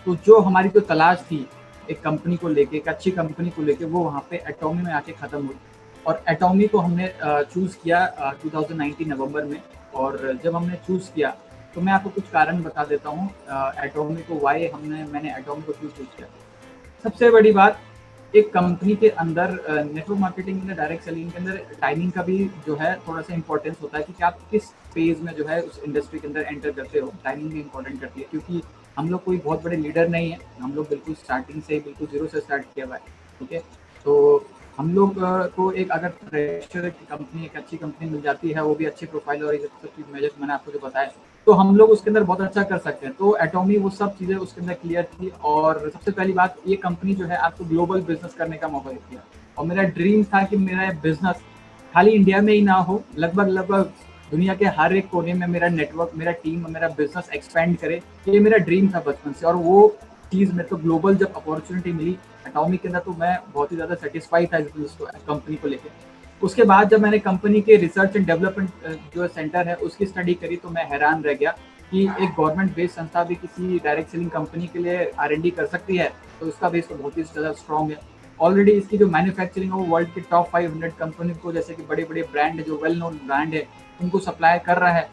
तो जो हमारी जो तलाश थी एक कंपनी को लेके, एक अच्छी कंपनी को लेके, वो वहाँ पे एटॉमी में आके ख़त्म हुई। और एटॉमी को हमने चूज़ किया 2019 नवंबर में। और जब हमने चूज़ किया तो मैं आपको कुछ कारण बता देता हूँ एटॉमी को, वाई मैंने एटॉमी को क्यों चूज़ किया। सबसे बड़ी बात, एक कंपनी के अंदर नेटवर्क मार्केटिंग में, डायरेक्ट सेलिंग के अंदर टाइमिंग का भी जो है थोड़ा सा इंपॉर्टेंस होता है कि आप किस फेज में जो है उस इंडस्ट्री के अंदर एंटर करते हो। टाइमिंग भी इंपॉर्टेंट करती है। क्योंकि हम लोग कोई बहुत बड़े लीडर नहीं है, हम लोग बिल्कुल स्टार्टिंग से, बिल्कुल जीरो से स्टार्ट किया हुआ है, ठीक है। तो हम लोग को एक अगर फ्रेशर की कंपनी, एक अच्छी कंपनी मिल जाती है, वो भी अच्छे प्रोफाइल और सब चीज़ मेजर्स मैंने आपको जो बताया, तो हम लोग उसके अंदर बहुत अच्छा कर सकते हैं। तो एटॉमी वो सब चीज़ें उसके अंदर क्लियर थी। और सबसे पहली बात, ये कंपनी जो है आपको ग्लोबल बिजनेस करने का मौका देती है। और मेरा ड्रीम था कि मेरा बिजनेस खाली इंडिया में ही ना हो, लगभग दुनिया के हर एक कोने में मेरा नेटवर्क, मेरा टीम, मेरा बिजनेस एक्सपेंड करे। ये मेरा ड्रीम था बचपन से। और वो चीज़ मेरे को ग्लोबल जब अपॉर्चुनिटी मिली एटॉमी के अंदर, तो मैं बहुत ही ज़्यादा सेटिस्फाइड था इस कंपनी को लेकर। उसके बाद जब मैंने कंपनी के रिसर्च एंड डेवलपमेंट जो सेंटर है उसकी स्टडी करी, तो मैं हैरान रह गया कि एक गवर्नमेंट बेस्ड संस्था भी किसी डायरेक्ट सेलिंग कंपनी के लिए R&D कर सकती है। तो उसका बेस तो बहुत ही ज़्यादा स्ट्रॉन्ग है। ऑलरेडी इसकी जो मैन्युफैक्चरिंग है वो वर्ल्ड के टॉप 500 कंपनी को, जैसे कि बड़े बड़े ब्रांड जो वेल नोन ब्रांड है, उनको सप्लाई कर रहा है।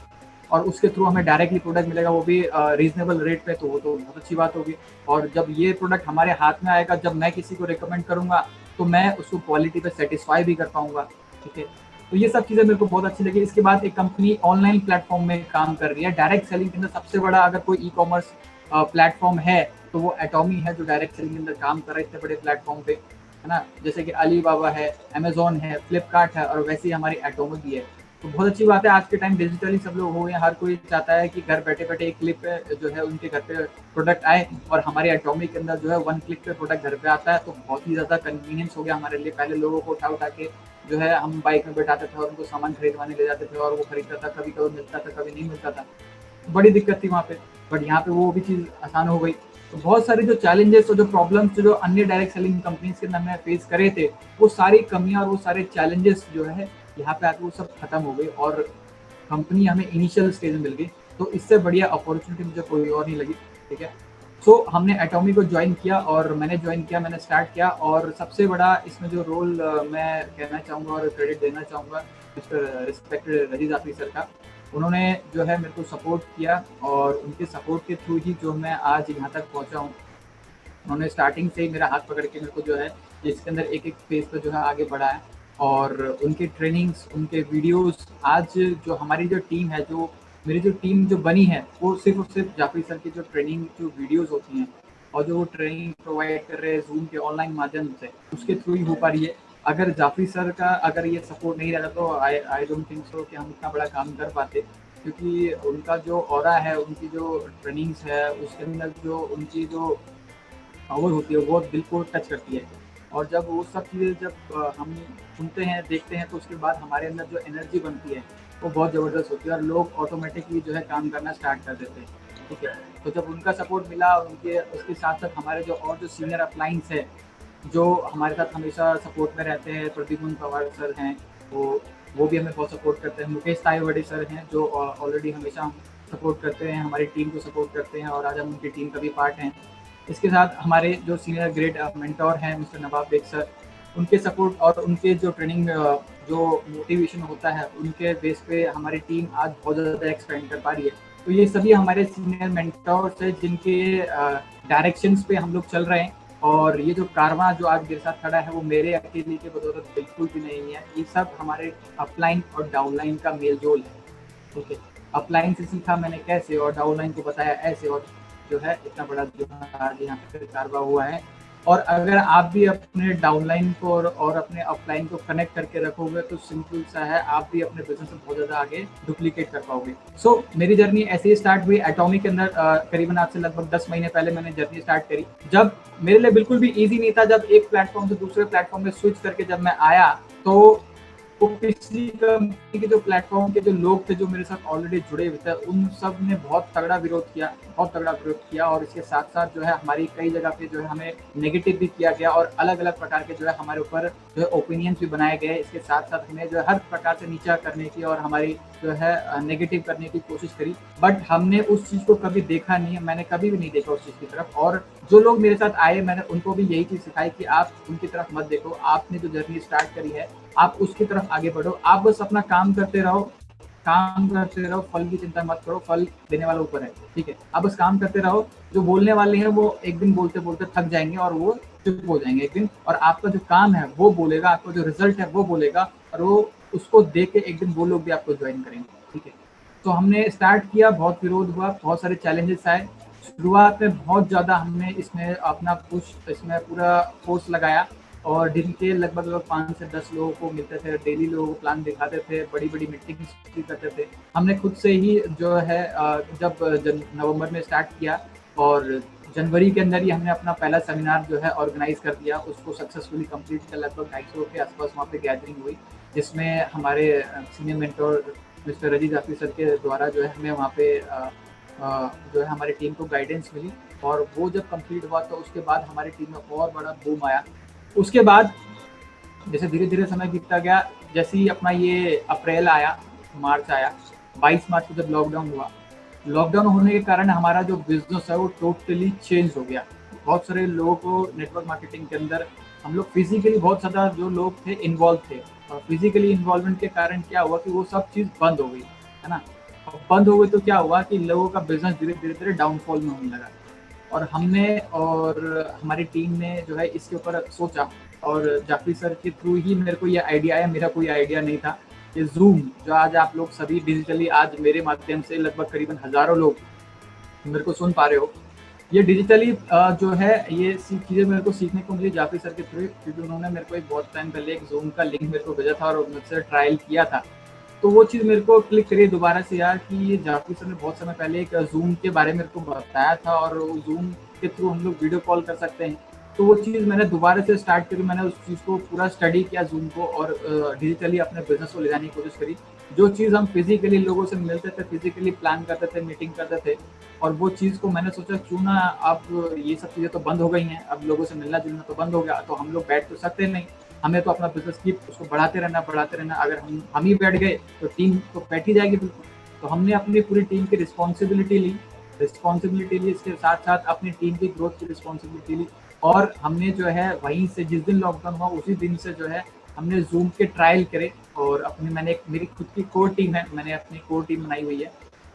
और उसके थ्रू हमें डायरेक्टली प्रोडक्ट मिलेगा, वो भी रीजनेबल रेट पे। तो वो तो बहुत अच्छी बात होगी। और जब ये प्रोडक्ट हमारे हाथ में आएगा, जब मैं किसी को रिकमेंड करूँगा, तो मैं उसको क्वालिटी पे सेटिस्फाई भी कर पाऊंगा, ठीक है। तो ये सब चीज़ें मेरे को बहुत अच्छी लगी। इसके बाद एक कंपनी ऑनलाइन प्लेटफॉर्म में काम कर रही है। डायरेक्ट सेलिंग के अंदर सबसे बड़ा अगर कोई ई-कॉमर्स प्लेटफॉर्म है तो वो एटॉमी है, जो डायरेक्ट सेलिंग के अंदर काम कर रहा है इतने बड़े प्लेटफॉर्म पे, है ना। जैसे कि अलीबाबा है, अमेजोन है, फ्लिपकार्ट है, और वैसे ही हमारी एटॉमी भी है। तो बहुत अच्छी बात है, आज के टाइम डिजिटली सब लोग हो गए, हर कोई चाहता है कि घर बैठे बैठे एक क्लिक पे जो है उनके घर पे प्रोडक्ट आए, और हमारे एटॉमिक के अंदर जो है 1 क्लिक पे प्रोडक्ट घर पे आता है। तो बहुत ही ज़्यादा कन्वीनियंस हो गया हमारे लिए। पहले लोगों को उठा उठा के जो है हम बाइक में बैठाते थे और उनको सामान खरीदवाने ले जाते थे, और वो खरीदता था, कभी कभी मिलता था, कभी नहीं मिलता था, बड़ी दिक्कत थी वहाँ पे। बट यहाँ पे वो भी चीज़ आसान हो गई। तो बहुत सारे जो चैलेंजेस और जो प्रॉब्लम्स जो अन्य डायरेक्ट सेलिंग कंपनीज के अंदर हमने फेस करे थे, वो सारी कमियां और वो सारे चैलेंजेस जो है यहाँ पे आके वो सब खत्म हो गए, और कंपनी हमें इनिशियल स्टेज में मिल गई। तो इससे बढ़िया अपॉर्चुनिटी मुझे कोई और नहीं लगी। ठीक है, सो हमने एटॉमी को ज्वाइन किया, और मैंने ज्वाइन किया, मैंने स्टार्ट किया। और सबसे बड़ा इसमें जो रोल मैं कहना चाहूँगा और क्रेडिट देना चाहूँगा मिस्टर रिस्पेक्टेड रजी जाफरी सर का। उन्होंने जो है मेरे को सपोर्ट किया, और उनके सपोर्ट के थ्रू ही जो मैं आज यहाँ तक पहुँचा हूँ। उन्होंने स्टार्टिंग से ही मेरा हाथ पकड़ के मेरे को जो है इसके अंदर एक एक फेज पर जो है आगे बढ़ाया, और उनके ट्रेनिंग्स, उनके वीडियोस, आज जो हमारी जो टीम है, जो मेरी जो टीम जो बनी है, वो सिर्फ और सिर्फ जाफरी सर की जो ट्रेनिंग जो वीडियोस होती हैं और जो वो ट्रेनिंग प्रोवाइड कर रहे हैं जूम के ऑनलाइन माध्यम से, उसके थ्रू ही हो पा रही है। अगर जाफरी सर का अगर ये सपोर्ट नहीं रहता तो आई डोंट थिंक सो कि हम इतना बड़ा काम कर पाते, क्योंकि उनका जो ऑरा है, उनकी जो ट्रेनिंग्स है, उसके अंदर जो उनकी जो पावर होती है वो दिल को टच करती है। और जब वो सब चीज़ें जब हम सुनते हैं, देखते हैं, तो उसके बाद हमारे अंदर जो एनर्जी बनती है वो बहुत ज़बरदस्त होती है, और लोग ऑटोमेटिकली जो है काम करना स्टार्ट कर देते हैं। ठीक है, तो जब उनका सपोर्ट मिला, उनके उसके साथ साथ हमारे जो और जो सीनियर अपलाइंस है जो हमारे साथ हमेशा सपोर्ट में रहते हैं, प्रदीप पवार सर हैं, वो भी हमें बहुत सपोर्ट करते हैं। मुकेश ताईवड़े सर हैं जो ऑलरेडी हमेशा सपोर्ट करते हैं, हमारी टीम को सपोर्ट करते हैं, और आज हम उनकी टीम का भी पार्ट हैं। इसके साथ हमारे जो सीनियर ग्रेड मेंटोर हैं मिस्टर नवाब बेग सर, उनके सपोर्ट और उनके जो ट्रेनिंग जो मोटिवेशन होता है, उनके बेस पे हमारी टीम आज बहुत ज़्यादा एक्सपेंड कर पा रही है। तो ये सभी हमारे सीनियर मेंटोर्स हैं जिनके डायरेक्शंस पे हम लोग चल रहे हैं, और ये जो कारवां जो आज मेरे साथ खड़ा है वो मेरे अकेले के बदौलत बिल्कुल भी नहीं है। ये सब हमारे अपलाइन और डाउनलाइन का मेल जोल है। ठीक है, अपलाइन से सीखा मैंने कैसे, और डाउनलाइन को बताया ऐसे, और जो है इतना बड़ा जो आज यहाँ पे कारवा हुआ है। और अगर आप भी अपने डाउनलाइन को और अपने अपलाइन को कनेक्ट करके रखोगे तो सिंपल सा है, आप भी अपने बिजनेस में बहुत ज़्यादा आगे डुप्लीकेट कर पाओगे। सो मेरी जर्नी ऐसे ही स्टार्ट हुई एटॉमिक के अंदर। करीबन आज से लगभग 10 महीने पहले मैंने जर्नी स्टार्ट करी, जब मेरे लिए बिल्कुल भी ईजी नहीं था। जब एक प्लेटफॉर्म से दूसरे प्लेटफॉर्म में स्विच करके जब मैं आया, तो वो पिछली कंपनी के जो प्लेटफॉर्म के जो लोग थे जो मेरे साथ ऑलरेडी जुड़े हुए थे, उन सब ने बहुत तगड़ा विरोध किया, बहुत तगड़ा विरोध किया। और इसके साथ साथ जो है हमारी कई जगह पे जो है हमें नेगेटिव भी किया गया, और अलग अलग प्रकार के जो है हमारे ऊपर जो है ओपिनियंस भी बनाए गए। इसके साथ साथ हमें जो है हर प्रकार से नीचा करने की और हमारी जो है नेगेटिव करने की कोशिश करी, बट हमने उस चीज़ को कभी देखा नहीं है, मैंने कभी भी नहीं देखा उस चीज़ की तरफ। और जो लोग मेरे साथ आए, मैंने उनको भी यही चीज़ सिखाई कि आप उनकी तरफ मत देखो, आपने जो जर्नी स्टार्ट करी है आप उसकी तरफ आगे बढ़ो, आप बस अपना काम करते रहो, काम करते रहो, फल की चिंता मत करो, फल देने वाला ऊपर है। ठीक है, आप बस काम करते रहो। जो बोलने वाले हैं वो एक दिन बोलते बोलते थक जाएंगे और वो चुप हो जाएंगे एक दिन, और आपका जो काम है वो बोलेगा, आपका जो रिजल्ट है वो बोलेगा, और वो उसको देख के एक दिन वो लोग भी आपको ज्वाइन करेंगे। ठीक है, तो हमने स्टार्ट किया, बहुत विरोध हुआ, बहुत सारे चैलेंजेस आए। शुरुआत में बहुत ज़्यादा हमने इसमें अपना पुश, इसमें पूरा फोर्स लगाया, और दिन के लगभग 5 से 10 लोगों को मिलते थे, डेली लोगों को प्लान दिखाते थे, बड़ी बड़ी मीटिंग्स भी करते थे। हमने खुद से ही जो है जब नवंबर में स्टार्ट किया, और जनवरी के अंदर ही हमने अपना पहला सेमिनार जो है ऑर्गेनाइज कर दिया, उसको सक्सेसफुली कंप्लीट किया। लगभग 250 के आसपास वहाँ पे गैदरिंग हुई, जिसमें हमारे सीनियर मेंटोर मिस्टर रजी जाफरी सर के द्वारा जो है हमें वहाँ पे जो है हमारी टीम को गाइडेंस मिली। और वो जब कंप्लीट हुआ तो उसके बाद हमारी टीम में और बड़ा बूम आया। उसके बाद जैसे धीरे धीरे समय बीतता गया, जैसे ही अपना ये अप्रैल आया, मार्च आया, 22 मार्च को जब लॉकडाउन हुआ, लॉकडाउन होने के कारण हमारा जो बिजनेस है वो टोटली चेंज हो गया। बहुत सारे लोगों को नेटवर्क मार्केटिंग के अंदर हम लोग फिजिकली बहुत ज़्यादा जो लोग थे इन्वॉल्व थे, और फिजिकली इन्वॉल्वमेंट के कारण क्या हुआ कि वो सब चीज़ बंद हो गई, है ना। बंद हो गई तो क्या हुआ कि लोगों का बिजनेस धीरे धीरे डाउनफॉल में होने लगा। और हमने और हमारी टीम ने जो है इसके ऊपर सोचा, और जाफरी सर के थ्रू ही मेरे को ये आइडिया आया, मेरा कोई आइडिया नहीं था। ये जूम जो आज आप लोग सभी डिजिटली आज मेरे माध्यम से लगभग करीबन हज़ारों लोग मेरे को सुन पा रहे हो, ये डिजिटली जो है ये चीज़ें मेरे को सीखने को मिली जाफरी सर के थ्रू, क्योंकि उन्होंने मेरे को एक बहुत टाइम पहले एक जूम का लिंक मेरे को भेजा था और मुझसे ट्रायल किया था। तो वो चीज़ मेरे को क्लिक करी दोबारा से यार कि ये जाकिर सर ने बहुत समय पहले एक जूम के बारे में मेरे को बताया था और जूम के थ्रू हम लोग वीडियो कॉल कर सकते हैं। तो वो चीज़ मैंने दोबारा से स्टार्ट करी, मैंने उस चीज़ को पूरा स्टडी किया जूम को और डिजिटली अपने बिजनेस को ले जाने की कोशिश करी। जो चीज़ हम फिजिकली लोगों से मिलते थे, फिजिकली प्लान करते थे, मीटिंग करते थे, और वो चीज़ को मैंने सोचा क्यों ना अब ये सब चीज़ें तो बंद हो गई हैं, अब लोगों से मिलना जुलना तो बंद हो गया, तो हम लोग बैठ तो सकते नहीं, हमें तो अपना बिजनेस की उसको बढ़ाते रहना। अगर हम ही बैठ गए तो टीम तो बैठ ही जाएगी बिल्कुल। तो हमने अपनी पूरी टीम की रिस्पॉन्सिबिलिटी ली, इसके साथ साथ अपनी टीम की ग्रोथ की रिस्पॉन्सिबिलिटी ली, और हमने जो है वहीं से जिस दिन लॉकडाउन हुआ उसी दिन से जो है हमने जूम के ट्रायल करे, और मैंने मेरी खुद की कोर टीम है, मैंने अपनी कोर टीम बनाई हुई है,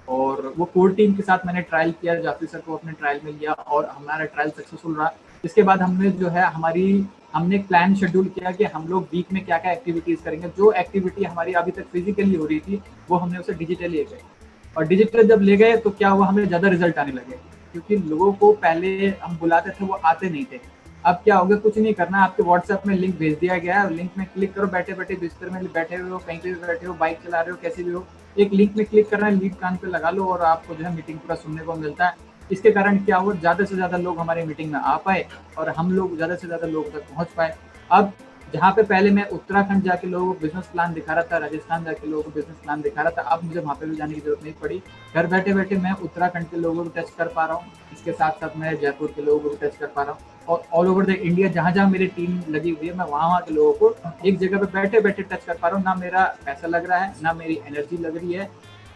और वो कोर टीम के साथ मैंने ट्रायल किया, जाफरी सर को अपने ट्रायल में लिया और हमारा ट्रायल सक्सेसफुल रहा। इसके बाद हमने जो है हमने एक प्लान शेड्यूल किया कि हम लोग वीक में क्या क्या एक्टिविटीज़ करेंगे। जो एक्टिविटी हमारी अभी तक फिजिकली हो रही थी वो हमने उसे डिजिटली ले गए, और डिजिटल जब ले गए तो क्या हुआ, हमें ज़्यादा रिजल्ट आने लगे, क्योंकि लोगों को पहले हम बुलाते थे वो आते नहीं थे। अब क्या होगा, कुछ नहीं करना, आपके व्हाट्सएप में लिंक भेज दिया गया है, लिंक में क्लिक करो, बैठे बैठे बिस्तर में बैठे हुए हो, कहीं पे भी बैठे हो, बाइक चला रहे हो, कैसे भी हो, एक लिंक में क्लिक करना है, लीड कान पे लगा लो और आपको जो है मीटिंग पूरा सुनने को मिलता है। इसके कारण क्या हुआ, ज़्यादा से ज़्यादा लोग हमारी मीटिंग में आ पाए और हम लोग ज़्यादा से ज़्यादा लोगों तक पहुँच पाए। अब जहाँ पे पहले मैं उत्तराखंड जाके लोगों को बिजनेस प्लान दिखा रहा था, राजस्थान जाके लोगों को बिजनेस प्लान दिखा रहा था, अब मुझे वहाँ पे भी जाने की जरूरत नहीं पड़ी। घर बैठे बैठे मैं उत्तराखंड के लोगों को टच कर पा रहा हूँ, इसके साथ साथ मैं जयपुर के लोगों को भी टच कर पा रहा हूँ, और ऑल ओवर द इंडिया जहाँ जहाँ मेरी टीम लगी हुई है मैं वहाँ के लोगों को एक जगह पे बैठे बैठे टच कर पा रहा हूँ। ना मेरा पैसा लग रहा है, ना मेरी एनर्जी लग रही है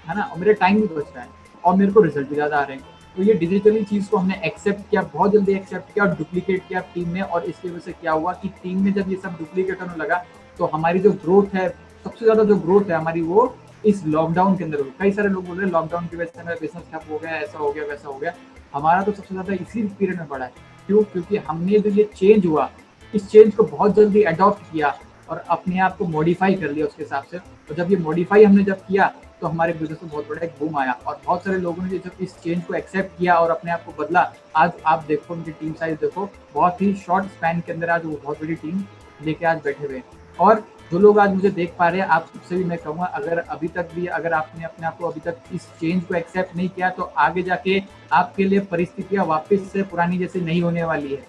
ना, और मेरा टाइम भी बच रहा है, और मेरे को रिजल्ट भी ज़्यादा आ रहे हैं। तो ये डिजिटली चीज़ को हमने एक्सेप्ट किया, बहुत जल्दी एक्सेप्ट किया और डुप्लीकेट किया टीम में, और इसकी वजह से क्या हुआ कि टीम में जब ये सब डुप्लीकेट होने लगा तो हमारी जो ग्रोथ है, सबसे ज़्यादा जो ग्रोथ है हमारी, वो इस लॉकडाउन के अंदर हुई। कई सारे लोग बोल रहे हैं लॉकडाउन की वजह से मेरा बिजनेस ठप हो गया, ऐसा हो गया, वैसा हो गया। हमारा तो सबसे ज़्यादा इसी पीरियड में बढ़ा है। क्यों? क्योंकि हमने जो ये चेंज हुआ, इस चेंज को बहुत जल्दी अडॉप्ट किया और अपने आप को मॉडिफाई कर लिया उसके हिसाब से। तो जब ये मॉडिफाई हमने जब किया तो हमारे बिजनेस में बहुत बड़ा एक बूम आया, और बहुत सारे लोगों ने जब इस चेंज को एक्सेप्ट किया और अपने आप को बदला, आज आप देखो उनकी टीम साइज देखो, बहुत ही शॉर्ट स्पैन के अंदर आज वो बहुत बड़ी टीम लेके आज बैठे हुए हैं। और जो लोग आज मुझे देख पा रहे हैं, आप सबसे भी मैं कहूँगा, अगर अभी तक भी अगर आपने अपने आप को अभी तक इस चेंज को एक्सेप्ट नहीं किया तो आगे जाके आपके लिए परिस्थितियाँ वापस से पुरानी जैसे नहीं होने वाली है।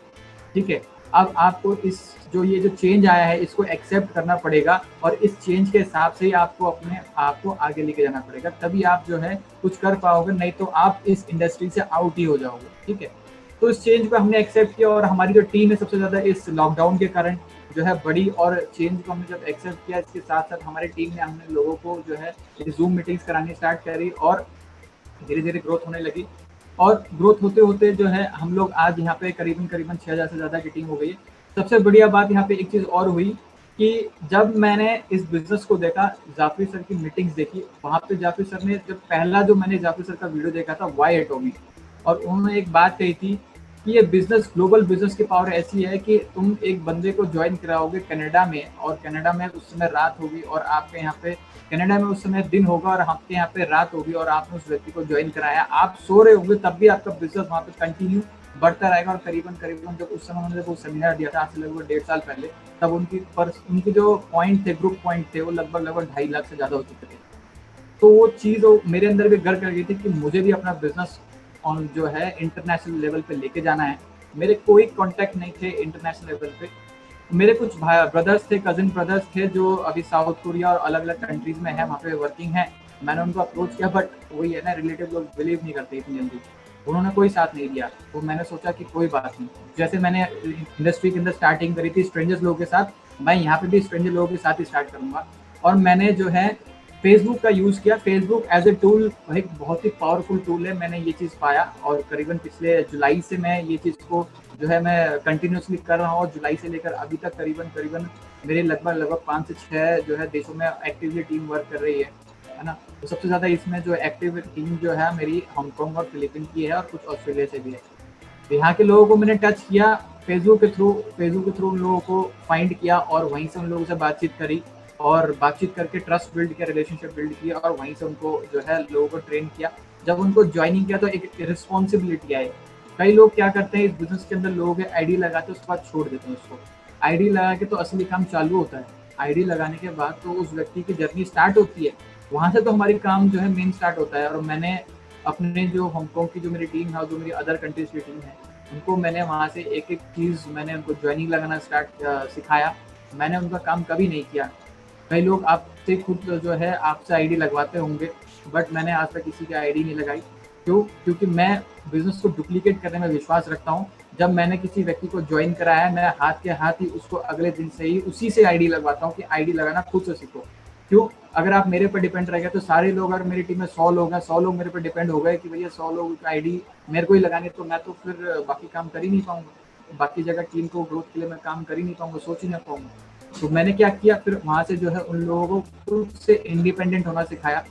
ठीक है, अब आपको इस ये जो चेंज आया है इसको एक्सेप्ट करना पड़ेगा, और इस चेंज के हिसाब से ही आपको अपने आप को आगे लेके जाना पड़ेगा, तभी आप जो है कुछ कर पाओगे, नहीं तो आप इस इंडस्ट्री से आउट ही हो जाओगे। ठीक है, तो इस चेंज को हमने एक्सेप्ट किया, और हमारी जो टीम है सबसे ज़्यादा इस लॉकडाउन के कारण जो है बड़ी, और चेंज को हमने जब एक्सेप्ट किया इसके साथ साथ हमारी टीम ने हमने लोगों को जो है जूम मीटिंग्स करानी स्टार्ट करी, और धीरे धीरे ग्रोथ होने लगी, और ग्रोथ होते होते जो है हम लोग आज यहाँ पे करीबन 6000 से ज़्यादा की टीम हो गई है। सबसे बढ़िया बात यहाँ पे एक चीज़ और हुई कि जब मैंने इस बिजनेस को देखा, जाफरी सर की मीटिंग्स देखी, वहाँ पे जाफरी सर ने जब पहला जो मैंने जाफरी सर का वीडियो देखा था वाई एटॉमी, और उन्होंने एक बात कही थी कि ये बिजनेस, ग्लोबल बिजनेस की पावर ऐसी है कि तुम एक बंदे को ज्वाइन कराओगे कनाडा में, और कनाडा में उस समय रात होगी, और आपके यहाँ पे कनाडा में उस समय दिन होगा और आपके यहाँ पे रात होगी, और आपने उस व्यक्ति को ज्वाइन कराया, आप सो रहे होंगे तब भी आपका बिजनेस वहाँ पे कंटिन्यू बढ़ता रहेगा। और करीबन जब उस समय उन्होंने वो सेमिनार दिया था आज से लगभग 1.5 साल पहले, तब उनकी जो पॉइंट थे, ग्रुप पॉइंट थे, वो लगभग 2.5 लाख से ज़्यादा हो चुके थे। तो वो चीज़ मेरे अंदर भी घर कर गई थी कि मुझे भी अपना बिजनेस ऑन जो है इंटरनेशनल लेवल पे लेके जाना है। मेरे कोई कॉन्टैक्ट नहीं थे इंटरनेशनल लेवल पे, मेरे कुछ ब्रदर्स थे, कजिन ब्रदर्स थे जो अभी साउथ कोरिया और अलग अलग कंट्रीज में है, वहाँ पे वर्किंग है। मैंने उनको अप्रोच किया, बट वही है ना, रिलेटिव लोग बिलीव नहीं करते इतनी जल्दी, उन्होंने कोई साथ नहीं दिया। तो मैंने सोचा कि कोई बात नहीं, जैसे मैंने इंडस्ट्री के अंदर स्टार्टिंग करी थी स्ट्रेंजर्स लोगों के साथ, मैं यहाँ पे भी स्ट्रेंजर लोगों के साथ ही स्टार्ट करूँगा। और मैंने जो है फेसबुक का यूज़ किया। फेसबुक एज ए टूल एक बहुत ही पावरफुल टूल है, मैंने ये चीज़ पाया, और करीबन पिछले जुलाई से मैं ये चीज़ को जो है मैं कंटिन्यूसली कर रहा हूँ, और जुलाई से लेकर अभी तक करीबन मेरे लगभग 5 से 6 जो है देशों में एक्टिवली टीम वर्क कर रही है ना। तो सबसे ज़्यादा इसमें जो एक्टिव टीम जो है मेरी हांगकॉन्ग और फिलीपीन की है, और कुछ ऑस्ट्रेलिया से भी है। तो यहाँ के लोगों को मैंने टच किया फेसबुक के थ्रू उन लोगों को फाइंड किया, और वहीं से उन लोगों से बातचीत करी, और बातचीत करके ट्रस्ट बिल्ड किया, रिलेशनशिप बिल्ड किया, और वहीं से उनको जो है लोगों को ट्रेन किया। जब उनको ज्वाइनिंग किया तो एक रिस्पॉन्सिबिलिटी आई। कई लोग क्या करते हैं इस बिजनेस के अंदर, लोगों के आईडी लगाते हैं उसके बाद छोड़ देते हैं उसको, आईडी लगा के तो असली काम चालू होता है, आईडी लगाने के बाद तो उस व्यक्ति की जर्नी स्टार्ट होती है, वहाँ से तो हमारी काम जो है मेन स्टार्ट होता है। और मैंने अपने जो हांगकांग की जो मेरी टीम है और जो मेरी अदर कंट्रीज की टीम है, उनको मैंने वहाँ से एक एक चीज़ मैंने उनको ज्वाइनिंग लगाना सिखाया। मैंने उनका काम कभी नहीं किया। कई लोग आपसे खुद जो है आपसे आईडी लगवाते होंगे, बट मैंने आज तक किसी की आईडी नहीं लगाई। क्यों? क्योंकि मैं बिजनेस को डुप्लीकेट करने में विश्वास रखता हूँ। जब मैंने किसी व्यक्ति को ज्वाइन कराया, मैं हाथ के हाथ ही उसको अगले दिन से ही उसी से आईडी लगवाता हूँ कि आईडी लगाना खुद से सीखो। क्यों? अगर आप मेरे पर डिपेंड रह गए तो सारे लोग, अगर मेरी टीम में 100 लोग हैं, 100 लोग मेरे पर डिपेंड हो गए कि भैया 100 लोग की आईडी मेरे को ही लगानी, तो मैं तो फिर बाकी काम कर ही नहीं पाऊंगा, बाकी जगह टीम को ग्रोथ के लिए मैं काम कर ही नहीं पाऊंगा, सोच ही नहीं पाऊंगा। तो मैंने क्या किया, फिर वहां से जो है उन लोगों को खुद से इंडिपेंडेंट होना सिखाया।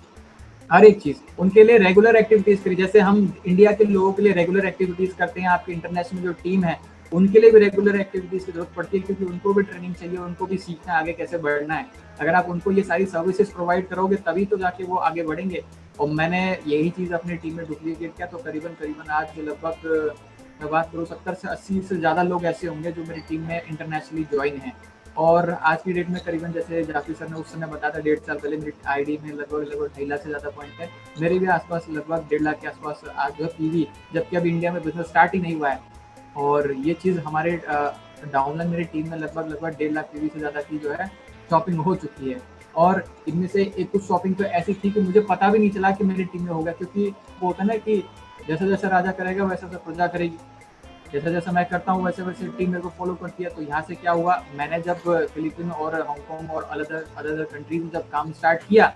हर एक चीज उनके लिए रेगुलर एक्टिविटीज करी, जैसे हम इंडिया के लोगों के लिए रेगुलर एक्टिविटीज करते हैं, आपकी इंटरनेशनल जो टीम है उनके लिए भी रेगुलर एक्टिविटीज की जरूरत पड़ती है, क्योंकि उनको भी ट्रेनिंग चाहिए, उनको भी सीखना है आगे कैसे बढ़ना है। अगर आप उनको ये सारी सर्विसेज प्रोवाइड करोगे तभी तो जाके वो आगे बढ़ेंगे। और मैंने यही चीज अपनी टीम में डुप्लीकेट किया। तो करीबन आज लगभग मैं बात करूँ 70 से 80 से ज्यादा लोग ऐसे होंगे जो मेरी टीम में इंटरनेशनली ज्वाइन है। और आज की डेट में करीबन, जैसे जाफी सर ने उस समय बताया था 1.5 साल पहले, मेरी आईडी में लगभग 2.5 लाख से ज़्यादा पॉइंट है। मेरे भी आसपास लगभग 1.5 लाख के आसपास आज जो पीवी, जबकि अभी इंडिया में बिजनेस स्टार्ट ही नहीं हुआ है। और ये चीज़ हमारे डाउनलाइन मेरी टीम में लगभग 1.5 लाख पीवी से ज़्यादा की जो है शॉपिंग हो चुकी है। और इनमें से एक कुछ शॉपिंग तो ऐसी थी कि मुझे पता भी नहीं चला कि मेरी टीम में होगा, क्योंकि वो होता है ना कि जैसा जैसा राजा करेगा वैसा वैसा प्रजा करेगी। जैसा जैसा मैं करता हूँ वैसे वैसे टीम मेरे को फॉलो करती है। तो यहाँ से क्या हुआ, मैंने जब फिलीपीन और हांगकांग और अदर कंट्रीज में जब काम स्टार्ट किया,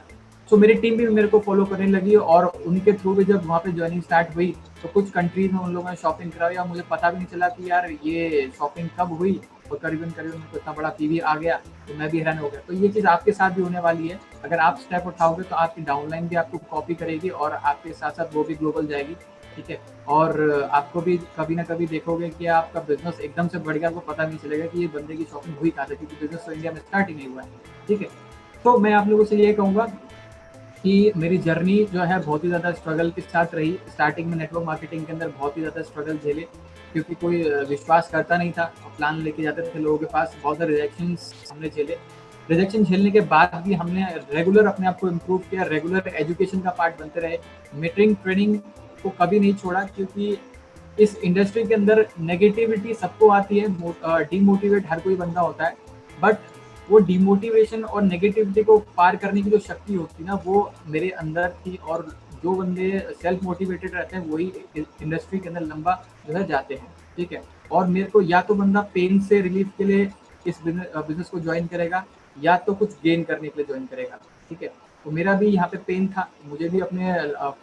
तो मेरी टीम भी मेरे को फॉलो करने लगी। और उनके थ्रू भी जब वहाँ पे ज्वाइनिंग स्टार्ट हुई तो कुछ कंट्रीज में उन लोगों ने शॉपिंग कराई और मुझे पता भी नहीं चला कि यार ये शॉपिंग कब हुई और करीबन मेरे को इतना बड़ा पीवी आ गया। तो मैं भी हैरान हो गया। तो ये चीज़ आपके साथ भी होने वाली है। अगर आप स्टेप उठाओगे तो आपकी डाउनलाइन भी आपको कॉपी करेगी और आपके साथ साथ वो भी ग्लोबल जाएगी, ठीक है। और आपको भी कभी ना कभी देखोगे कि आपका बिजनेस एकदम से बढ़ गया, आपको पता नहीं चलेगा कि ये बंदे की शॉपिंग हुई कहाँ से, क्योंकि बिजनेस तो इंडिया में स्टार्ट ही नहीं हुआ है, ठीक है। तो मैं आप लोगों से ये कहूँगा कि मेरी जर्नी जो है बहुत ही ज़्यादा स्ट्रगल के साथ रही। स्टार्टिंग में नेटवर्क मार्केटिंग के अंदर बहुत ही ज़्यादा स्ट्रगल झेले, क्योंकि कोई विश्वास करता नहीं था। प्लान लेके जाते थे लोगों के पास, बहुत सारे रिजेक्शंस हमने झेले। रिजेक्शन झेलने के बाद भी हमने रेगुलर अपने आप को इम्प्रूव किया, रेगुलर एजुकेशन का पार्ट बनते रहे, मीटिंग ट्रेनिंग को कभी नहीं छोड़ा। क्योंकि इस इंडस्ट्री के अंदर नेगेटिविटी सबको आती है, डीमोटिवेट हर कोई बंदा होता है, बट वो डिमोटिवेशन और नेगेटिविटी को पार करने की जो शक्ति होती है ना, वो मेरे अंदर थी। और जो बंदे सेल्फ मोटिवेटेड रहते हैं वही इंडस्ट्री के अंदर लंबा जो है जाते हैं, ठीक है। और मेरे को या तो बंदा पेन से रिलीफ के लिए इस बिजनेस को ज्वाइन करेगा या तो कुछ गेन करने के लिए ज्वाइन करेगा, ठीक है। तो मेरा भी यहाँ पे पेन था, मुझे भी अपने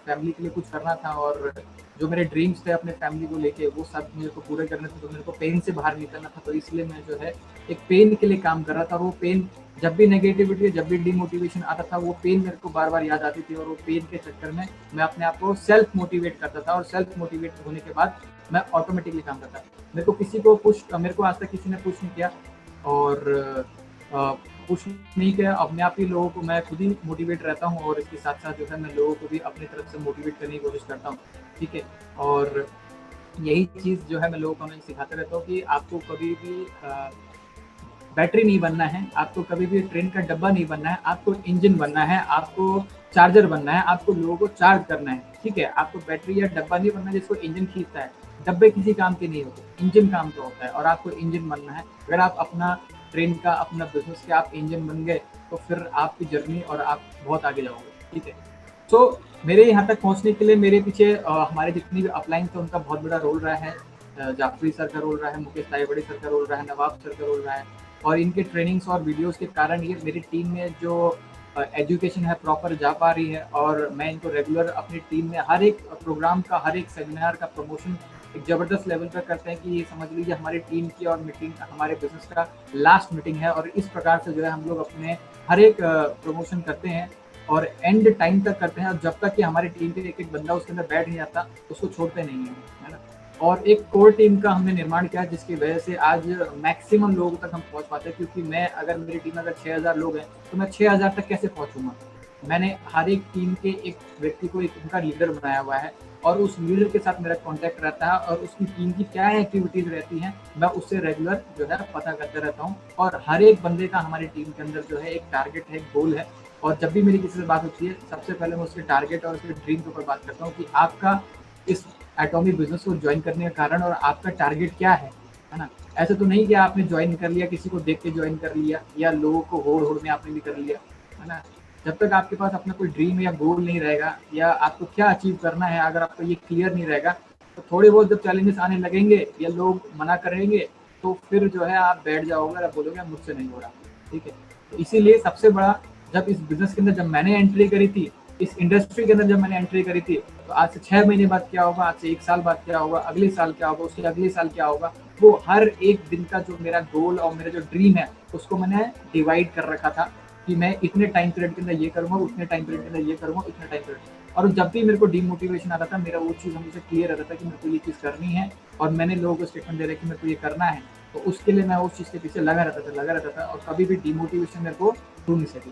फैमिली के लिए कुछ करना था और जो मेरे ड्रीम्स थे अपने फैमिली को लेके वो सब मेरे को पूरे करने थे। तो मेरे को पेन से बाहर निकलना था, तो इसलिए मैं जो है एक पेन के लिए काम कर रहा था। वो पेन जब भी नेगेटिविटी, जब भी डिमोटिवेशन आता था, वो पेन मेरे को बार बार याद आती थी और वो पेन के चक्कर में मैं अपने आप को सेल्फ मोटिवेट करता था। और सेल्फ मोटिवेट होने के बाद मैं ऑटोमेटिकली काम करता। मेरे को किसी को मेरे को आज तक किसी ने पुश नहीं किया और पुश नहीं किया, अपने आप ही लोगों को मैं खुद ही मोटिवेट रहता हूँ। और इसके साथ साथ जो है मैं लोगों को भी अपनी तरफ से मोटिवेट करने की कोशिश करता हूँ, ठीक है। और यही चीज़ जो है मैं लोगों को मैं सिखाता रहता हूँ कि आपको कभी भी बैटरी नहीं बनना है, आपको कभी भी ट्रेन का डब्बा नहीं बनना है, आपको इंजन बनना है, आपको चार्जर बनना है, आपको लोगों को चार्ज करना है, ठीक है। आपको बैटरी या डब्बा नहीं बनना जिसको इंजन खींचता है। डब्बे किसी काम के नहीं होते, इंजन काम का होता है और आपको इंजन बनना है। अगर आप अपना ट्रेन का, अपना बिजनेस के आप इंजन बन गए तो फिर आपकी जर्नी और आप बहुत आगे जाओगे, ठीक है। तो मेरे यहाँ तक पहुँचने के लिए मेरे पीछे हमारे जितनी भी अपलाइन थे उनका बहुत बड़ा रोल रहा है। जाफरी सर का रोल रहा है, मुकेश ताईबड़ी सर का रोल रहा है, नवाब सर का रोल रहा है। और इनके ट्रेनिंग्स और वीडियोस के कारण ये मेरी टीम में जो एजुकेशन है प्रॉपर जा पा रही है। और मैं इनको रेगुलर अपनी टीम में हर एक प्रोग्राम का, हर एक सेमिनार का प्रमोशन एक ज़बरदस्त लेवल पर करते हैं कि ये समझ लीजिए हमारी टीम की और मीटिंग हमारे बिजनेस का लास्ट मीटिंग है। और इस प्रकार से जो है हम लोग अपने हर एक प्रमोशन करते हैं और एंड टाइम तक करते हैं। और जब तक कि हमारी टीम के एक एक बंदा उसके अंदर बैठ नहीं जाता उसको छोड़ते नहीं हैं, है ना। और एक कोर टीम का हमने निर्माण किया जिसकी वजह से आज मैक्सिमम लोगों तक हम पहुंच पाते हैं। क्योंकि मैं अगर मेरी टीम में अगर 6000 लोग हैं तो मैं 6000 तक कैसे पहुंचूंगा। मैंने हर एक टीम के एक व्यक्ति को एक उनका लीडर बनाया हुआ है और उस लीडर के साथ मेरा कांटेक्ट रहता है और उसकी टीम की क्या एक्टिविटीज रहती हैं मैं उससे रेगुलर जो है पता करते रहता हूँ। और हर एक बंदे का हमारी टीम के अंदर जो है एक टारगेट है, एक गोल है। और जब भी मेरी किसी से बात होती है सबसे पहले मैं उसके टारगेट और उसके ड्रीम के ऊपर बात करता हूँ कि आपका इस एटॉमिक बिजनेस को ज्वाइन करने का कारण और आपका टारगेट क्या है ना। ऐसे तो नहीं कि आपने ज्वाइन कर लिया, किसी को देख के ज्वाइन कर लिया या लोगों को होड़ होड़ में आपने भी कर लिया, है ना। जब तक आपके पास अपना कोई ड्रीम या गोल नहीं रहेगा या आपको क्या अचीव करना है, अगर आपको ये क्लियर नहीं रहेगा तो थोड़े बहुत जब चैलेंजेस आने लगेंगे या लोग मना करेंगे तो फिर जो है आप बैठ जाओगे और बोलोगे मुझसे नहीं हो रहा, ठीक है। तो इसीलिए सबसे बड़ा, जब इस बिजनेस के अंदर जब मैंने एंट्री करी थी, इस इंडस्ट्री के अंदर जब मैंने एंट्री करी थी, तो आज से 6 महीने बाद क्या होगा, आज से 1 साल बाद क्या होगा, अगले साल क्या होगा, उसके अगले साल क्या होगा, वो हर एक दिन का जो मेरा गोल और मेरा जो ड्रीम है उसको मैंने डिवाइड कर रखा था कि मैं इतने टाइम पीरियड के अंदर ये करूंगा, उतने टाइम पीरियड के अंदर ये करूंगा, इतने टाइम पीरियड। और जब भी मेरे को डीमोटिवेशन आता था, मेरा वो चीज़ हमेशा क्लियर रहता था कि मेरे को ये चीज़ करनी है और मैंने लोगों को स्टेटमेंट दे रहा कि मेरे को ये करना है, तो उसके लिए मैं उस चीज़ के पीछे लगा रहता था और कभी भी डीमोटिवेशन मेरे को छू नहीं सकी।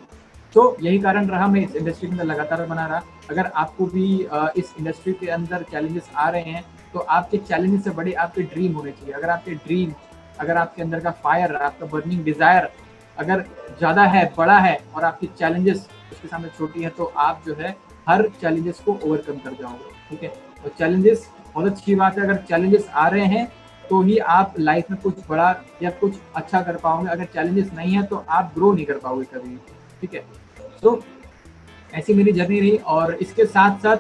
तो यही कारण रहा मैं इस इंडस्ट्री के अंदर लगातार बना रहा। अगर आपको भी इस इंडस्ट्री के अंदर चैलेंजेस आ रहे हैं तो आपके चैलेंजेस से बड़े आपके ड्रीम होने चाहिए। अगर आपके ड्रीम, अगर आपके अंदर का फायर, आपका बर्निंग डिजायर अगर ज़्यादा है, बड़ा है और आपकी चैलेंजेस उसके सामने छोटी है तो आप जो है हर चैलेंजेस को ओवरकम कर जाओगे, ठीक है। और चैलेंजेस बहुत अच्छी बात है, अगर चैलेंजेस आ रहे हैं तो ही आप लाइफ में कुछ बड़ा या कुछ अच्छा कर पाओगे। अगर चैलेंजेस नहीं है तो आप ग्रो नहीं कर पाओगे कभी, ठीक है। तो ऐसी मेरी जर्नी रही। और इसके साथ साथ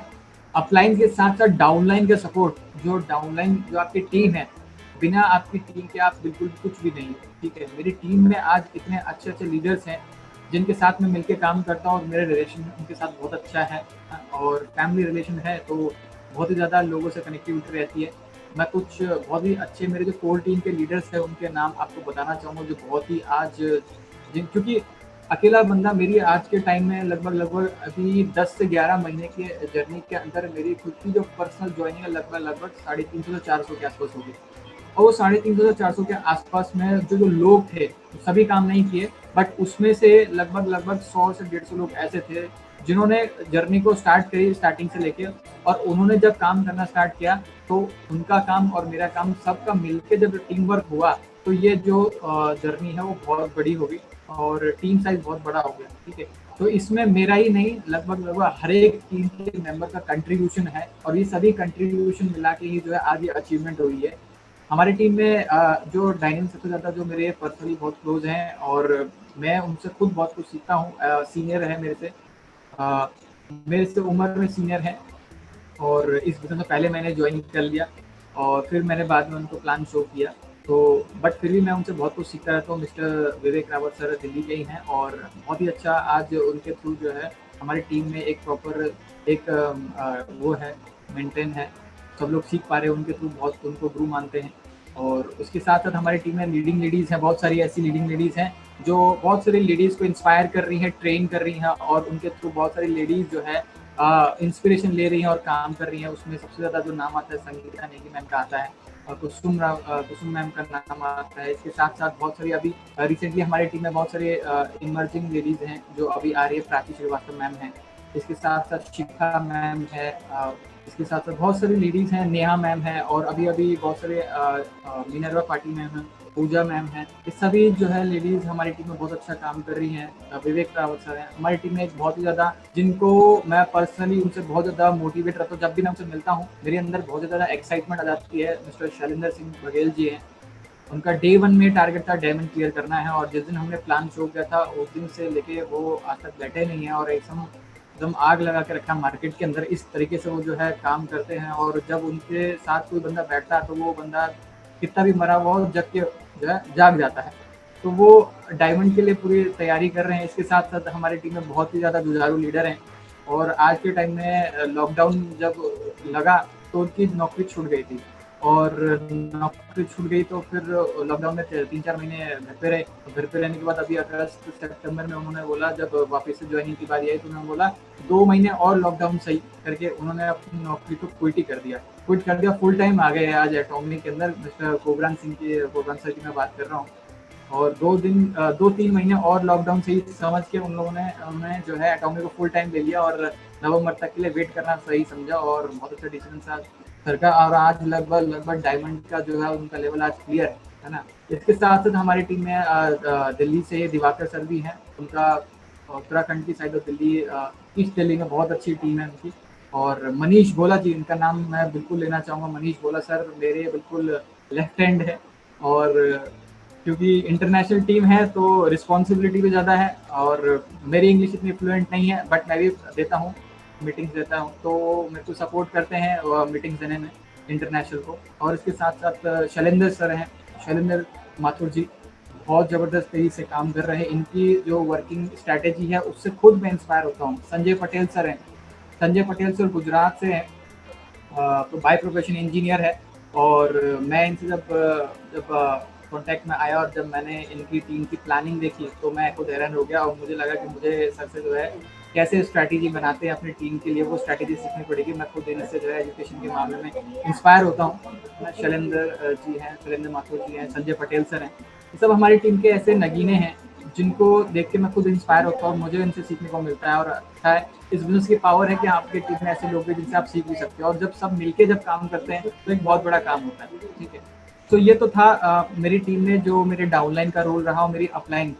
अपलाइन के साथ साथ डाउनलाइन का सपोर्ट, जो डाउनलाइन जो आपकी टीम है, बिना आपकी टीम के आप बिल्कुल कुछ भी नहीं, ठीक है। मेरी टीम में आज इतने अच्छे अच्छे लीडर्स हैं जिनके साथ मैं मिलकर काम करता हूँ और मेरा रिलेशन उनके साथ बहुत अच्छा है और फैमिली रिलेशन है, तो बहुत ही ज़्यादा लोगों से कनेक्टिविटी रहती है। मैं कुछ बहुत ही अच्छे मेरे जो कोर टीम के लीडर्स हैं उनके नाम आपको बताना चाहूँगा, जो बहुत ही आज क्योंकि अकेला बंदा मेरी आज के टाइम में लगभग अभी 10 से 11 महीने की जर्नी के अंदर मेरी खुद की जो पर्सनल ज्वाइनिंग है लगभग 350 से 400 के आसपास होगी। और वो 350 से 400 के आसपास में जो लोग थे सभी काम नहीं किए, बट उसमें से लगभग 100 से 150 लोग ऐसे थे जिन्होंने जर्नी को स्टार्ट करी स्टार्टिंग से लेके, और उन्होंने जब काम करना स्टार्ट किया तो उनका काम और मेरा काम सबका मिलके जब टीम वर्क हुआ तो ये जो जर्नी है वो बहुत बड़ी होगी और टीम साइज बहुत बड़ा हो गया, ठीक है। तो इसमें मेरा ही नहीं लगभग हर एक टीम के मेंबर का कंट्रीब्यूशन है और ये सभी कंट्रीब्यूशन मिला के ही जो है आज ये अचीवमेंट हुई है। हमारी टीम में जो डायनेमिक सबसे ज़्यादा जो मेरे पर्सनली बहुत क्लोज हैं और मैं उनसे खुद बहुत कुछ सीखता हूँ। सीनियर है मेरे से उम्र में सीनियर है और इस बिजनेस में पहले मैंने ज्वाइन कर लिया और फिर मैंने बाद में उनको प्लान शो किया, तो बट फिर भी मैं उनसे बहुत कुछ सीखता रहता हूँ। मिस्टर विवेक रावत सर दिल्ली के ही हैं और बहुत ही अच्छा आज उनके थ्रू जो है हमारी टीम में एक प्रॉपर एक वो है मेंटेन है, सब लोग सीख पा रहे हैं उनके थ्रू, बहुत उनको गुरु मानते हैं। और उसके साथ साथ हमारी टीम में लीडिंग लेडीज़ हैं, बहुत सारी ऐसी लीडिंग लेडीज़ हैं जो बहुत सारी लेडीज़ को इंस्पायर कर रही हैं, ट्रेन कर रही हैं और उनके थ्रू बहुत सारी लेडीज़ जो है इंस्पिरेशन ले रही हैं और काम कर रही हैं। उसमें सबसे ज़्यादा जो नाम आता है संगीता नेगी मैम का आता है और कुसुम मैम का नाम आता है। इसके साथ साथ बहुत सारी अभी रिसेंटली हमारी टीम में बहुत सारे इमर्जिंग लेडीज़ हैं जो अभी आ रही है, प्राची श्रीवास्तव मैम है, इसके साथ साथ शिखा मैम है, इसके साथ साथ बहुत सारी लेडीज़ हैं, नेहा मैम है और अभी बहुत सारे मिनरवा पाटिल मैम है, पूजा मैम है। ये सभी जो है लेडीज़ हमारी टीम में बहुत अच्छा काम कर रही हैं। विवेक रावत सर हैं हमारी टीम में एक बहुत ही ज़्यादा, जिनको मैं पर्सनली उनसे बहुत ज़्यादा मोटिवेट रहता हूँ। जब भी मैं उनसे मिलता हूँ मेरे अंदर बहुत ज़्यादा एक्साइटमेंट आ जाती है। मिस्टर शैलेंद्र सिंह बघेल जी हैं, उनका डे 1 में टारगेट था डायमंड क्लियर करना है और जिस दिन हमने प्लान शो किया था उस दिन से लेके वो आज तक बैठे नहीं हैं और एकदम आग लगा के रखा मार्केट के अंदर। इस तरीके से वो जो है काम करते हैं और जब उनके साथ कोई बंदा बैठता है तो वो बंदा कितना भी मरा हुआ हो जग के जो है जाग जाता है। तो वो डायमंड के लिए पूरी तैयारी कर रहे हैं। इसके साथ साथ हमारी टीम में बहुत ही ज़्यादा जुझारू लीडर हैं और आज के टाइम में लॉकडाउन जब लगा तो उनकी नौकरी छूट गई थी और नौकरी छूट गई तो फिर लॉकडाउन में 3-4 महीने घर पे रहे। घर पे रहने के बाद अभी अगस्त सितंबर में उन्होंने बोला, जब वापस से ज्वाइनिंग की बारी आई तो उन्होंने बोला 2 महीने और लॉकडाउन सही करके उन्होंने अपनी नौकरी को क्विट कर दिया। फुल टाइम आ गए आज एटॉमिक के अंदर। मिस्टर कोबरान सर की मैं बात कर रहा हूँ और 2-3 महीने और लॉकडाउन से ही समझ के उन लोगों ने जो है एटॉमी को फुल टाइम ले लिया और नवंबर तक के लिए वेट करना सही समझा और बहुत अच्छा डिसीजन था सर का। और आज लगभग डायमंड का जो है उनका लेवल आज क्लियर है ना। इसके साथ साथ हमारी टीम में दिल्ली से दिवाकर सर भी हैं, उनका उत्तराखंड की साइड और दिल्ली ईस्ट दिल्ली में बहुत अच्छी टीम है उनकी। और मनीष भोला जी, इनका नाम मैं बिल्कुल लेना चाहूँगा। मनीष भोला सर मेरे बिल्कुल लेफ्ट हैंड है और क्योंकि इंटरनेशनल टीम है तो रिस्पॉन्सिबिलिटी भी ज़्यादा है और मेरी इंग्लिश इतनी फ्लुएंट नहीं है बट मैं भी देता हूँ, मीटिंग्स देता हूँ, तो मेरे को सपोर्ट करते हैं मीटिंग्स देने में इंटरनेशनल को। और इसके साथ साथ शैलेंद्र सर हैं, शैलेंद्र माथुर जी बहुत ज़बरदस्त तरीके से काम कर रहे हैं। इनकी जो वर्किंग स्ट्रैटेजी है उससे खुद मैं इंस्पायर होता हूँ। संजय पटेल सर हैं, संजय पटेल सर गुजरात से हैं, तो बाय प्रोफेशन इंजीनियर है। और मैं इनसे जब कॉन्टैक्ट में आया और जब मैंने इनकी टीम की प्लानिंग देखी तो मैं खुद हैरान हो गया और मुझे लगा कि मुझे सर से जो है कैसे स्ट्रैटेजी बनाते हैं अपनी टीम के लिए वो स्ट्रैटेजी सीखनी पड़ेगी। मैं खुद इनसे जो है एजुकेशन के मामले में इंस्पायर होता हूँ। शैलेंद्र जी हैं, शैलेंद्र माथुर जी हैं, संजय पटेल सर हैं, ये सब हमारी टीम के ऐसे नगीने हैं जिनको देख के मैं खुद इंस्पायर होता हूँ, मुझे इनसे सीखने को मिलता है। और अच्छा है, इस बिजनेस की पावर है कि आपके टीम में ऐसे लोग हैं जिनसे आप सीख भी सकते हो और जब सब मिलके जब काम करते हैं तो एक बहुत बड़ा काम होता है। ठीक है, तो ये तो था मेरी टीम में जो मेरे डाउनलाइन का रोल रहा और मेरी अपलाइन।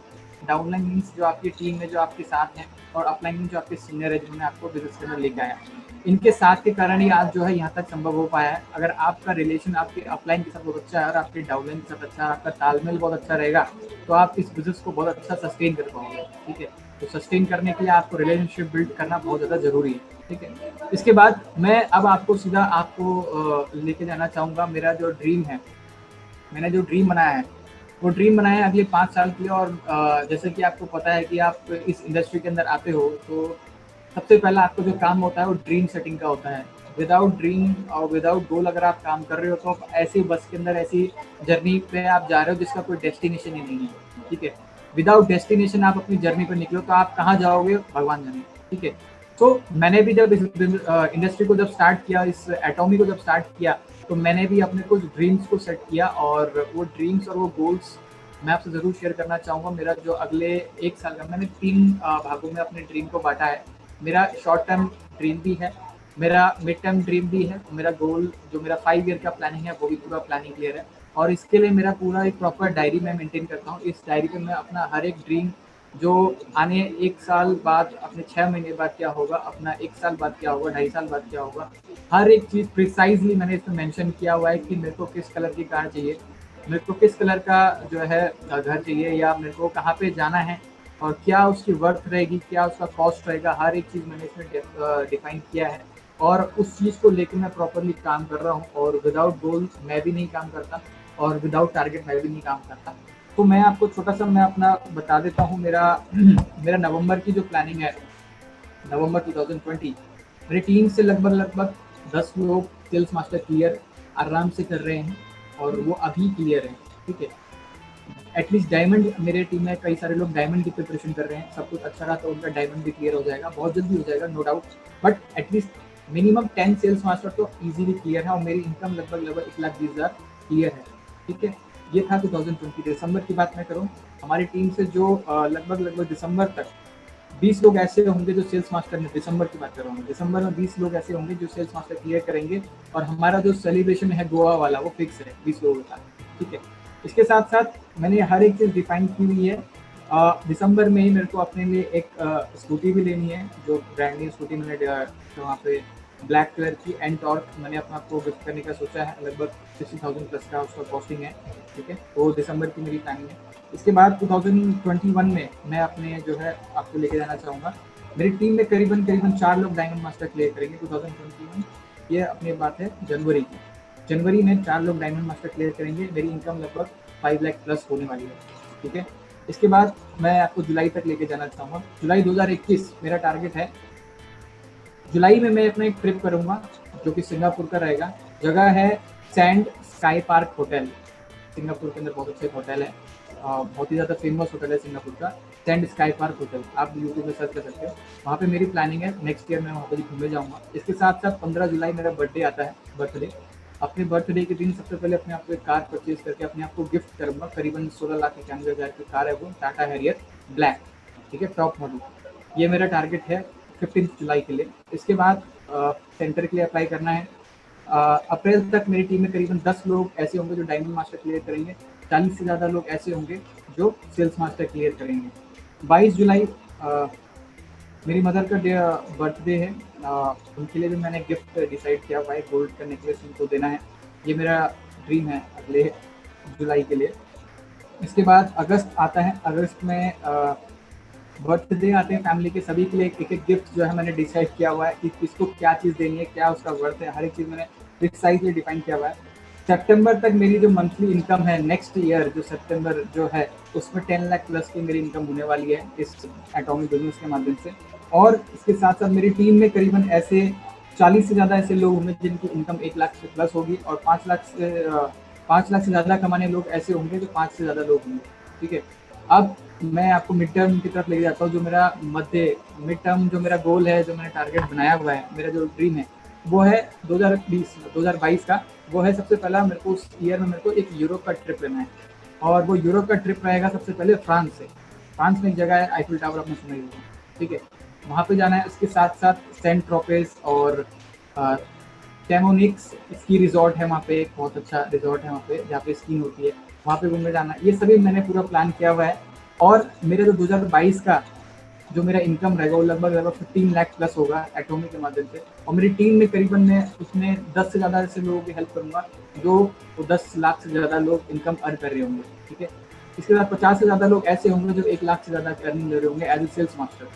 डाउनलाइन मीन्स जो आपकी टीम में जो आपके साथ हैं और अपलाइन मीन्स जो आपके सीनियर है जिन्होंने आपको बिजनेस के अंदर लेके आया। इनके साथ के कारण ही आज जो है यहाँ तक संभव हो पाया है। अगर आपका रिलेशन आपके अपलाइन के साथ बहुत अच्छा है और आपके डाउनलाइन के साथ अच्छा है, आपका तालमेल बहुत अच्छा रहेगा तो आप इस बिजनेस को बहुत अच्छा सस्टेन कर पाओगे। ठीक है, तो सस्टेन करने के लिए आपको रिलेशनशिप बिल्ड करना बहुत ज़्यादा ज़रूरी है। ठीक है, इसके बाद मैं अब आपको सीधा आपको लेके जाना चाहूँगा मेरा जो ड्रीम है। मैंने जो ड्रीम बनाया है वो ड्रीम बनाया है अगले 5 साल के लिए। और जैसे कि आपको पता है कि आप इस इंडस्ट्री के अंदर आते हो तो सबसे पहला आपको जो काम होता है वो ड्रीम सेटिंग का होता है। विदाउट ड्रीम और विदाउट गोल अगर आप काम कर रहे हो तो आप ऐसी बस के अंदर ऐसी जर्नी पे आप जा रहे हो जिसका कोई डेस्टिनेशन ही नहीं है। ठीक है, विदाउट डेस्टिनेशन आप अपनी जर्नी पर निकलो तो आप कहाँ जाओगे भगवान जाने। ठीक है, तो मैंने भी जब इस इंडस्ट्री को जब स्टार्ट किया, इस एटॉमी को जब स्टार्ट किया तो मैंने भी अपने कुछ ड्रीम्स को सेट किया और वो ड्रीम्स और वो गोल्स मैं आपसे ज़रूर शेयर करना चाहूँगा। मेरा जो अगले 1 साल का मैंने 3 भागों में अपने ड्रीम को बांटा है। मेरा शॉर्ट टर्म ड्रीम भी है, मेरा मिड टर्म ड्रीम भी है, मेरा गोल जो मेरा 5 ईयर का प्लानिंग है वो भी पूरा प्लानिंग क्लियर है। और इसके लिए मेरा पूरा एक प्रॉपर डायरी मैं मेंटेन करता हूँ। इस डायरी पे मैं अपना हर एक ड्रीम जो आने 1 साल बाद, अपने 6 महीने बाद क्या होगा, अपना 1 साल बाद क्या होगा, 2.5 साल बाद क्या होगा, हर एक चीज़ प्रिसाइजली मैंने इसमें मेंशन किया हुआ है कि मेरे को किस कलर की कार चाहिए, मेरे को किस कलर का जो है घर चाहिए, या मेरे को कहाँ पे जाना है और क्या उसकी वर्थ रहेगी, क्या उसका कॉस्ट रहेगा। हर एक चीज़ मैंने इसमें डिफाइन किया है और उस चीज़ को लेकर मैं प्रॉपरली काम कर रहा हूँ। और विदाउट गोल मैं भी नहीं काम करता और विदाउट टारगेट मैं भी नहीं काम करता। तो मैं आपको छोटा सा मैं अपना बता देता हूँ। मेरा नवंबर की जो प्लानिंग है, नवंबर 2020, मेरी टीम से लगभग 10 लोग सेल्स मास्टर क्लियर आराम से कर रहे हैं और वो अभी क्लियर हैं। ठीक है, एटलीस्ट डायमंड मेरे टीम में कई सारे लोग डायमंड की प्रिपरेशन कर रहे हैं। सब कुछ अच्छा रहा तो उनका डायमंड भी क्लियर हो जाएगा, बहुत जल्दी हो जाएगा no doubt, but at least minimum 10 sales master तो इजीली क्लियर है और मेरी इनकम लगभग 1,20,000 क्लियर है। ठीक है, ये था 2020। दिसंबर की बात मैं करूं, हमारी टीम से जो लगभग दिसंबर तक 20 लोग ऐसे होंगे जो सेल्स मास्टर में, दिसंबर की बात कर रहा हूँ, दिसंबर में 20 लोग ऐसे होंगे जो सेल्स मास्टर क्लियर करेंगे और हमारा जो सेलिब्रेशन है गोवा वाला वो फिक्स है 20 लोगों का। ठीक है, इसके साथ साथ मैंने हर एक चीज़ डिफाइन की हुई है। दिसंबर में ही मेरे को अपने लिए एक स्कूटी भी लेनी है, जो ब्रांड न्यू स्कूटी मैंने वहाँ पे ब्लैक कलर की एंड टॉर्क मैंने अपना आपको गिफ्ट करने का सोचा है। लगभग 60,000 प्लस का उसका कॉस्टिंग है। ठीक है, वो दिसंबर की मेरी प्लानिंग है। इसके बाद 2021 में मैं अपने जो है आपको लेके जाना चाहूँगा। मेरी टीम में करीबन 4 लोग डायमंड मास्टर क्लियर करेंगे 2021। ये अपनी बात है जनवरी की, जनवरी में 4 लोग डायमंड मास्टर क्लियर करेंगे। मेरी इनकम लगभग 5 लाख प्लस होने वाली है। ठीक है, इसके बाद मैं आपको जुलाई तक लेके जाना चाहूँगा। जुलाई 2021 मेरा टारगेट है। जुलाई में मैं अपना एक ट्रिप करूँगा जो कि सिंगापुर का रहेगा। जगह है sand sky park hotel. Singapore के अंदर बहुत अच्छे होटल है, बहुत ही ज़्यादा फेमस होटल है सिंगापुर का, सैंड स्काई पार्क होटल। आप यूट्यूब में सर्च कर सकते हो। वहाँ पे मेरी प्लानिंग है नेक्स्ट ईयर मैं वहाँ पर घूमने जाऊँगा। इसके साथ साथ 15 जुलाई मेरा बर्थडे आता है, बर्थडे। अपने बर्थडे के दिन सबसे पहले अपने आप को एक कार परचेज करके अपने आप को गिफ्ट करूंगा। करीबन 16,91,000 की कार है वो, टाटा हैरियर ब्लैक, ठीक है, टॉप मॉडल। ये मेरा टारगेट है 15 जुलाई के लिए। इसके बाद सेंटर के लिए अप्लाई करना है। अप्रैल तक मेरी टीम में करीबन 10 लोग ऐसे होंगे जो डायमंड मास्टर क्लियर करेंगे, 40 से ज़्यादा लोग ऐसे होंगे जो सेल्स मास्टर क्लियर करेंगे। 22 जुलाई मेरी मदर का बर्थडे है, उनके लिए भी मैंने गिफ्ट डिसाइड किया हुआ है, गोल्ड का नेकलेस उनको देना है। ये मेरा ड्रीम है अगले जुलाई के लिए। इसके बाद अगस्त आता है, अगस्त में बर्थडे आते हैं फैमिली के सभी के लिए। एक एक गिफ्ट जो है मैंने डिसाइड किया हुआ है कि किसको क्या चीज़ देनी है, क्या उसका वर्थ है, हर एक चीज़ मैंने प्रिसाइजली डिफाइन किया हुआ है। सितंबर तक मेरी जो मंथली इनकम है नेक्स्ट ईयर जो सितंबर जो है उसमें 10 लाख प्लस की मेरी इनकम होने वाली है इस एटॉमिक बिजनेस के माध्यम से। और इसके साथ साथ मेरी टीम में करीबन ऐसे 40 से ज़्यादा ऐसे लोग होंगे जिनकी इनकम 1 लाख से प्लस होगी, और 5 लाख से ज़्यादा कमाने लोग ऐसे होंगे जो 5 से ज़्यादा लोग होंगे, ठीक है। अब मैं आपको मिड टर्म की तरफ ले जाता हूँ। जो मेरा मिड टर्म जो मेरा गोल है, जो मैंने टारगेट बनाया हुआ है, मेरा जो ड्रीम है वो है 2022 का। वो है सबसे पहला मेरे को उस ईयर में मेरे को एक यूरोप का ट्रिप लेना है, और वो यूरोप का ट्रिप रहेगा सबसे पहले फ्रांस से। फ्रांस में एक जगह है आईफिल टावर, आपने सुना ही होगा, ठीक है, वहाँ पे जाना है। उसके साथ साथ सेंट ट्रोपेज और कैमोनिक्स स्की रिजॉर्ट है, वहाँ पे एक बहुत अच्छा रिजॉर्ट है वहाँ पे जहाँ पे स्कीइंग होती है, वहाँ पे घूमने जाना है। ये सभी मैंने पूरा प्लान किया हुआ है। और मेरे जो 2022 का जो मेरा इनकम रहेगा वो लगभग 15 लाख प्लस होगा एटॉमिक के माध्यम से। और मेरी टीम में करीबन मैं उसमें 10 से ज़्यादा ऐसे लोगों की हेल्प करूँगा जो 10 लाख से ज़्यादा लोग इनकम अर्न कर रहे होंगे, ठीक है। इसके बाद 50 से ज़्यादा लोग ऐसे होंगे जो 1 लाख से ज़्यादा अर्निंग ले रहे होंगे एज ए सेल्स मास्टर,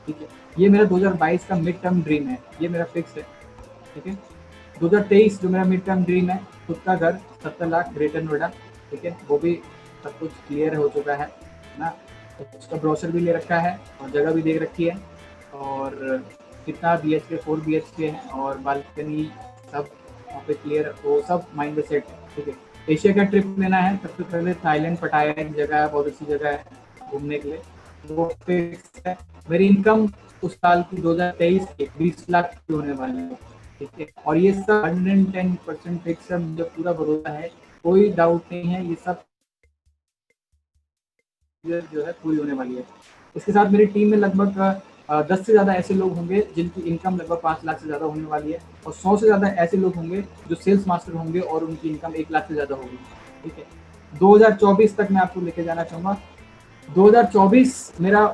ठीक है। ये मेरा 2022 का मिड टर्म ड्रीम है, ये मेरा फिक्स है, ठीक है। 2023 जो मेरा मिड टर्म ड्रीम है, खुद का घर 70 लाख ग्रेटर नोएडा, ठीक है, वो भी सब कुछ क्लियर हो चुका है ना। उसका ब्रोशर भी ले रखा है और जगह भी देख रखी है, और कितना BHK 4 BHK है और बालकनी सब वहाँ पे क्लियर, वो सब माइंड में सेट है, ठीक है। एशिया का ट्रिप लेना है, सबसे पहले थाईलैंड पटाया एक जगह है, बहुत अच्छी जगह है घूमने के लिए, वो फिक्स है। मेरी इनकम उस साल की 2023 की 20 लाख की होने वाली है, ठीक है। और ये सब 110% फिक्स है, मुझे पूरा भरोसा है, कोई डाउट नहीं है, ये सब जो है पूरी होने वाली है। इसके साथ मेरी टीम में लगभग 10 से ज़्यादा ऐसे लोग होंगे जिनकी इनकम लगभग 5 लाख से ज़्यादा होने वाली है, और 100 से ज़्यादा ऐसे लोग होंगे जो सेल्स मास्टर होंगे और उनकी इनकम 1 लाख से ज़्यादा होगी, ठीक है। 2024 तक मैं आपको लेके जाना चाहूँगा। 2024 मेरा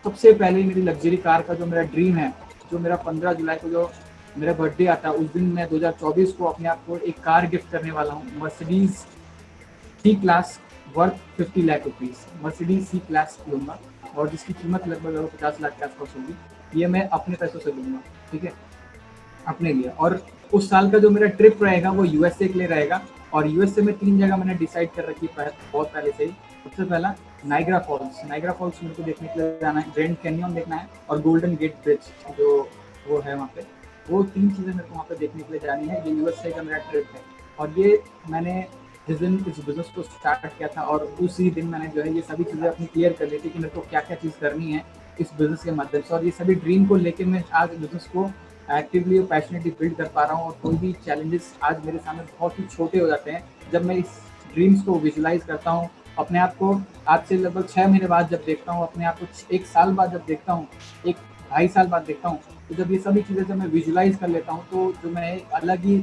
सबसे पहले मेरी लग्जरी कार का जो मेरा ड्रीम है, जो मेरा 15 जुलाई को जो मेरा बर्थडे आता है उस दिन मैं 2024 को अपने आप को एक कार गिफ्ट करने वाला हूँ, Mercedes C class worth 50 lakh rupees, Mercedes C class लूँगा, और जिसकी कीमत लगभग 50 लाख के आसपास होगी। ये मैं अपने पैसों से लूँगा, ठीक है, अपने लिए। और उस साल का जो मेरा ट्रिप रहेगा वो USA के लिए रहेगा, और USA में 3 जगह मैंने डिसाइड कर रखी है बहुत पहले से ही। सबसे पहला नाइग्रा फॉल्स मेरे को देखने के लिए जाना है, ग्रैंड कैनियन देखना है, और गोल्डन गेट ब्रिज जो वो है वहाँ पे, वो 3 चीज़ें मेरे को वहाँ पे देखने के लिए जानी है। ये USA का मेरा ट्रिप है, और ये मैंने जिस दिन इस बिज़नेस को स्टार्ट किया था और उसी दिन मैंने जो है ये सभी चीज़ें अपनी क्लियर कर ली थी कि मेरे को क्या क्या चीज़ करनी है इस बिज़नेस के माध्यम से। और ये सभी ड्रीम को लेके मैं आज बिज़नेस को एक्टिवली और पैशनेटली बिल्ड कर पा रहा हूँ, और कोई भी चैलेंजेस आज मेरे सामने बहुत ही छोटे हो जाते हैं जब मैं इस ड्रीम्स को विजुलाइज करता हूँ। अपने आप को आज से लगभग 6 महीने बाद जब देखता हूँ, अपने आप को 1 साल बाद जब देखता हूँ, 1-2.5 साल बाद देखता हूँ, तो जब ये सभी चीज़ें जब मैं विजुलाइज कर लेता हूँ तो जो मैं एक अलग ही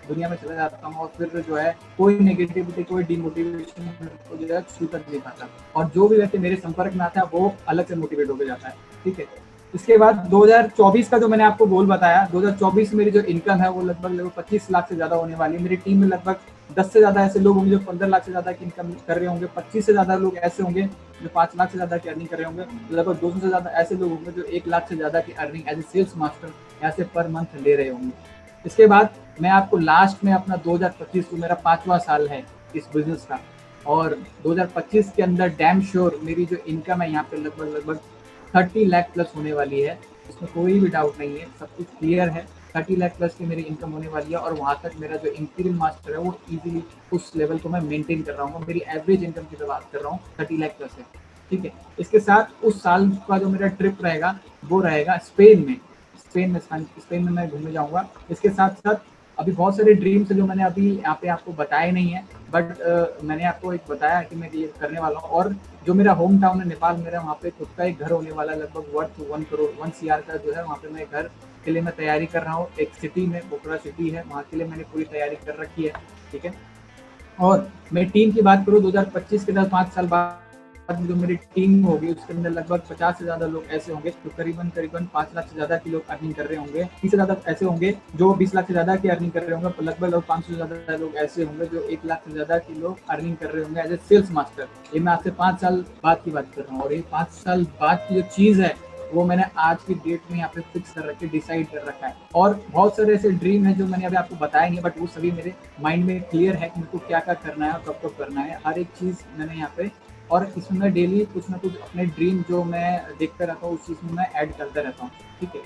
दुनिया में चला जाता हूँ, और फिर जो है कोई नेगेटिविटी कोई डिमोटिवेशन को जो है छू तक नहीं पाता, और जो भी व्यक्ति मेरे संपर्क में आता है वो अलग से मोटिवेट होकर जाता है, ठीक है। इसके बाद 2024 का जो मैंने आपको गोल बताया, 2024 में मेरी जो इनकम है वो लगभग 25 लाख से ज़्यादा होने वाली है। मेरी टीम में लगभग 10 से ज़्यादा ऐसे लोग होंगे जो 15 लाख से ज़्यादा की इनकम कर रहे होंगे, 25 से ज़्यादा लोग ऐसे होंगे जो 5 लाख से ज़्यादा की अर्निंग कर रहे होंगे, लगभग 200 से ज़्यादा ऐसे लोग होंगे जो 1 लाख से ज़्यादा की earning as a sales master ऐसे पर मंथ ले रहे होंगे। इसके बाद मैं आपको लास्ट में अपना 2025 को मेरा 5वां साल है इस बिजनेस का, और 2025 के अंदर डैम श्योर मेरी जो इनकम है यहाँ पे लगभग 30 लाख प्लस होने वाली है, इसमें कोई भी डाउट नहीं है, सब कुछ क्लियर है। 30 लाख प्लस की मेरी इनकम होने वाली है, और वहाँ तक मेरा जो इंपीरियल मास्टर है वो इजीली उस लेवल को मैं मेंटेन कर रहा हूँ। मेरी एवरेज इनकम की बात कर रहा हूँ, 30 लाख प्लस है, ठीक है। इसके साथ उस साल का जो मेरा ट्रिप रहेगा वो रहेगा स्पेन में मैं घूमने जाऊँगा। इसके साथ साथ अभी बहुत सारे ड्रीम्स है जो मैंने अभी यहाँ पे आपको बताए नहीं है, बट मैंने आपको एक बताया कि मैं ये करने वाला हूँ। और जो मेरा होम टाउन है नेपाल, मेरा वहाँ पे खुद का एक घर होने वाला है, लगभग वर्थ 1 करोड़ 1 CR का जो है, वहाँ पे मैं घर के लिए मैं तैयारी कर रहा हूँ। एक सिटी में, पोखरा सिटी है, वहाँ के लिए मैंने पूरी तैयारी कर रखी है, ठीक है। और मैं टीम की बात करूँ, 2025 के 5 साल बाद जो मेरी टीम होगी उसके अंदर लगभग 50 से ज्यादा लोग ऐसे होंगे जो करीबन 5 लाख से ज्यादा की लोग अर्निंग कर रहे होंगे, 30 से ज्यादा ऐसे होंगे जो 20 लाख से ज्यादा की अर्निंग कर रहे होंगे, लगभग 500 से ज्यादा लोग ऐसे होंगे जो 1 लाख से ज्यादा की लोग अर्निंग कर रहे होंगे एज ए सेल्स मास्टर। ये मैं आपसे 5 साल बाद की बात कर रहा हूँ, और ये 5 साल बाद की जो चीज है वो मैंने आज की डेट में यहाँ पे फिक्स कर रखी, डिसाइड कर रखा है। और बहुत सारे ऐसे ड्रीम है जो मैंने अभी आपको बताया नहीं, बट वो सभी मेरे माइंड में क्लियर है कि मेरे को क्या क्या करना है और कब कब करना है, हर एक चीज़ मैंने यहाँ पे। और इसमें मैं डेली कुछ ना कुछ अपने ड्रीम जो मैं देखता रहता हूँ उस चीज़ में मैं ऐड करता रहता हूँ, ठीक है।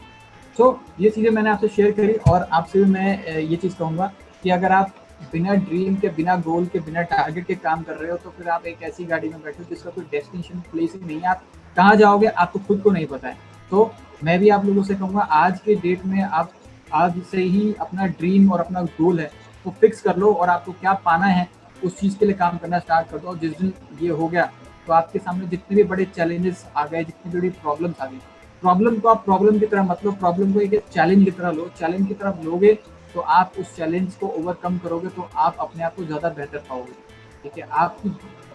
तो ये चीज़ें मैंने आपसे शेयर करी, और आपसे भी मैं ये चीज़ कहूँगा कि अगर आप बिना ड्रीम के, बिना गोल के, बिना टारगेट के काम कर रहे हो तो फिर आप एक ऐसी गाड़ी में बैठो जिसका कोई डेस्टिनेशन प्लेस ही नहीं है, आप कहाँ जाओगे आपको खुद को नहीं पता है। तो मैं भी आप लोगों से कहूँगा आज के डेट में आप आज से ही अपना ड्रीम और अपना गोल है तो फिक्स कर लो, और आपको क्या पाना है उस चीज़ के लिए काम करना स्टार्ट कर दो। और जिस दिन ये हो गया तो आपके सामने जितने भी बड़े चैलेंजेस आ गए, जितनी बड़ी प्रॉब्लम्स आ गई, प्रॉब्लम को आप प्रॉब्लम की तरह मतलब प्रॉब्लम को एक चैलेंज की तरह लो, चैलेंज की तरफ लोगे तो आप उस चैलेंज को ओवरकम करोगे तो आप अपने आप को ज़्यादा बेहतर पाओगे, ठीक है। आपकी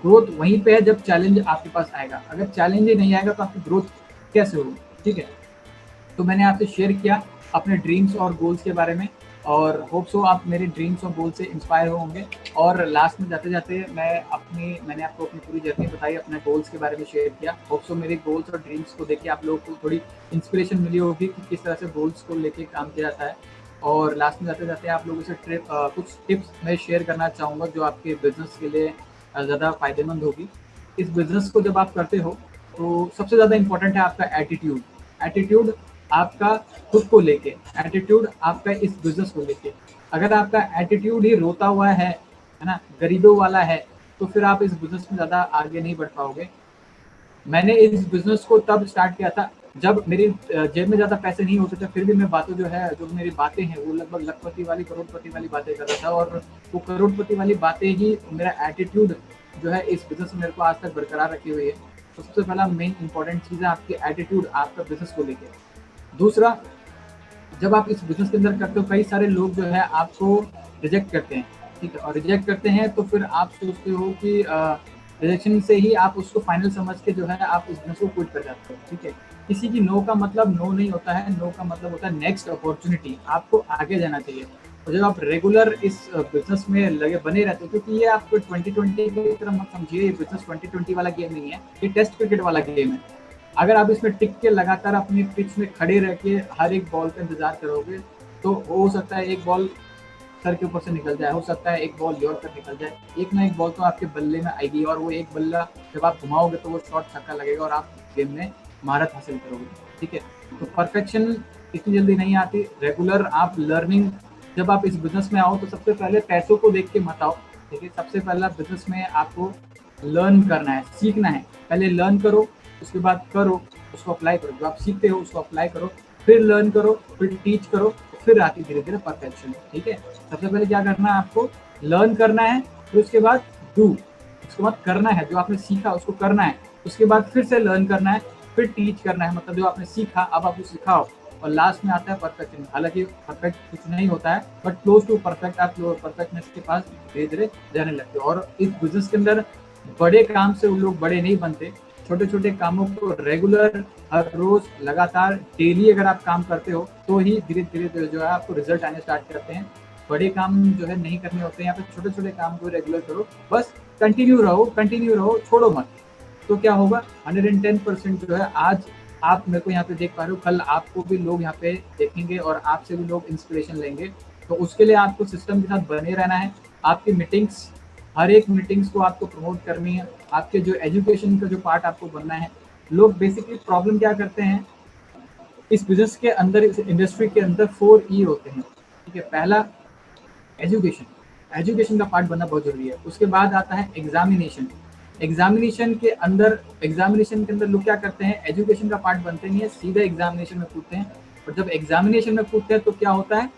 ग्रोथ वहीं पे है जब चैलेंज आपके पास आएगा, अगर चैलेंज ही नहीं आएगा तो आपकी ग्रोथ कैसे होगी, ठीक है। तो मैंने आपसे शेयर किया अपने ड्रीम्स और गोल्स के बारे में, और होप सो आप मेरे ड्रीम्स और गोल से इंस्पायर होंगे। और लास्ट में जाते जाते मैंने आपको अपनी पूरी जर्नी बताई, अपने गोल्स के बारे में शेयर किया। होप सो मेरे गोल्स और ड्रीम्स को देख के आप लोगों को थोड़ी इंस्पिरेशन मिली होगी कि किस तरह से गोल्स को लेके काम किया जाता है। और लास्ट में जाते जाते आप लोगों से कुछ टिप्स मैं शेयर करना चाहूँगा जो आपके बिजनेस के लिए ज़्यादा फायदेमंद होगी। इस बिजनेस को जब आप करते हो तो सबसे ज़्यादा इम्पोर्टेंट है आपका एटीट्यूड। एटीट्यूड आपका खुद को लेके, एटीट्यूड आपका इस बिजनेस को लेके। अगर आपका एटीट्यूड ही रोता हुआ है ना, गरीबों वाला है, तो फिर आप इस बिजनेस में ज़्यादा आगे नहीं बढ़ पाओगे। मैंने इस बिजनेस को तब स्टार्ट किया था जब मेरी जेब में ज़्यादा पैसे नहीं होते थे, फिर भी मैं बातें जो मेरी बातें हैं वो लगभग लखपति वाली, करोड़पति वाली बातें कर रहा था। और वो करोड़पति वाली बातें ही मेरा एटीट्यूड जो है इस बिजनेस में मेरे को आज तक बरकरार रखी हुई है। तो सबसे पहला मेन इंपॉर्टेंट चीज़ है आपकी एटीट्यूड, आपका बिजनेस को लेकर। दूसरा, जब आप इस बिजनेस के अंदर करते हो कई सारे लोग जो है आपको रिजेक्ट करते हैं, ठीक है। और रिजेक्ट करते हैं तो फिर आप सोचते हो कि रिजेक्शन से ही आप उसको फाइनल समझ के जो है आप इस बिजनेस को क्विट कर जाते हो, ठीक है। किसी की नो का मतलब नो नहीं होता है, नो का मतलब होता है नेक्स्ट अपॉर्चुनिटी, आपको आगे जाना चाहिए। और जब आप रेगुलर इस बिजनेस में लगे बने रहते हो, क्योंकि ये आपको 2020 की तरह मत समझिए, ये बिजनेस 2020 वाला गेम नहीं है, ये टेस्ट क्रिकेट वाला गेम है। अगर आप इसमें टिक के लगातार अपनी पिच में खड़े रह के हर एक बॉल का इंतजार करोगे तो हो सकता है एक बॉल सर के ऊपर से निकल जाए, हो सकता है एक बॉल योर निकल जाए, एक ना एक बॉल तो आपके बल्ले में आएगी, और वो एक बल्ला जब आप घुमाओगे तो वो शॉट छक्का लगेगा और आप गेम में महारत हासिल करोगे, ठीक है। तो परफेक्शन इतनी जल्दी नहीं आती, रेगुलर आप लर्निंग, जब आप इस बिजनेस में आओ तो सबसे पहले पैसों को देख के मत आओ, ठीक है। सबसे पहला बिजनेस में आपको लर्न करना है, सीखना है। पहले लर्न करो, उसके बाद करो, उसको अप्लाई करो, जो आप सीखते हो उसको अप्लाई करो, फिर लर्न करो, फिर टीच करो, फिर आती धीरे धीरे परफेक्शन, ठीक है। सबसे पहले क्या करना है, आपको लर्न करना है, फिर उसके बाद डू, उसके बाद करना है, जो आपने सीखा उसको करना है, उसके बाद फिर से लर्न करना है, फिर टीच करना है, मतलब जो आपने सीखा अब आप उसको सिखाओ, और लास्ट में आता है परफेक्शन। हालांकि परफेक्ट कुछ नहीं होता है, बट क्लोज टू परफेक्ट, आप परफेक्टनेस के पास धीरे धीरे जाने लगते हो। और इस बिजनेस के अंदर बड़े काम से उन लोग बड़े नहीं बनते, छोटे छोटे कामों को रेगुलर, हर रोज, लगातार, डेली अगर आप काम करते हो तो ही धीरे धीरे जो है आपको रिजल्ट आने स्टार्ट करते हैं। बड़े काम जो है नहीं करने होते हैं, यहाँ पे छोटे छोटे काम को रेगुलर करो, बस कंटिन्यू रहो, छोड़ो मत। तो क्या होगा, 110% जो है आज आप मेरे को यहाँ पे देख पा रहे हो, कल आपको भी लोग यहाँ पे देखेंगे और आपसे भी लोग इंस्पिरेशन लेंगे। तो उसके लिए आपको सिस्टम के साथ बने रहना है। आपकी मीटिंग्स, हर एक मीटिंग्स को आपको प्रमोट करनी है। आपके जो एजुकेशन का जो पार्ट आपको बनना है। लोग बेसिकली प्रॉब्लम क्या करते हैं इस बिजनेस के अंदर, इस इंडस्ट्री के अंदर 4E होते हैं, ठीक है। पहला एजुकेशन का पार्ट बनना बहुत जरूरी है। उसके बाद आता है एग्जामिनेशन के अंदर लोग क्या करते हैं, एजुकेशन का पार्ट बनते नहीं है, सीधा एग्जामिनेशन में कूदते हैं। और जब एग्जामिनेशन में कूदते हैं तो क्या होता है,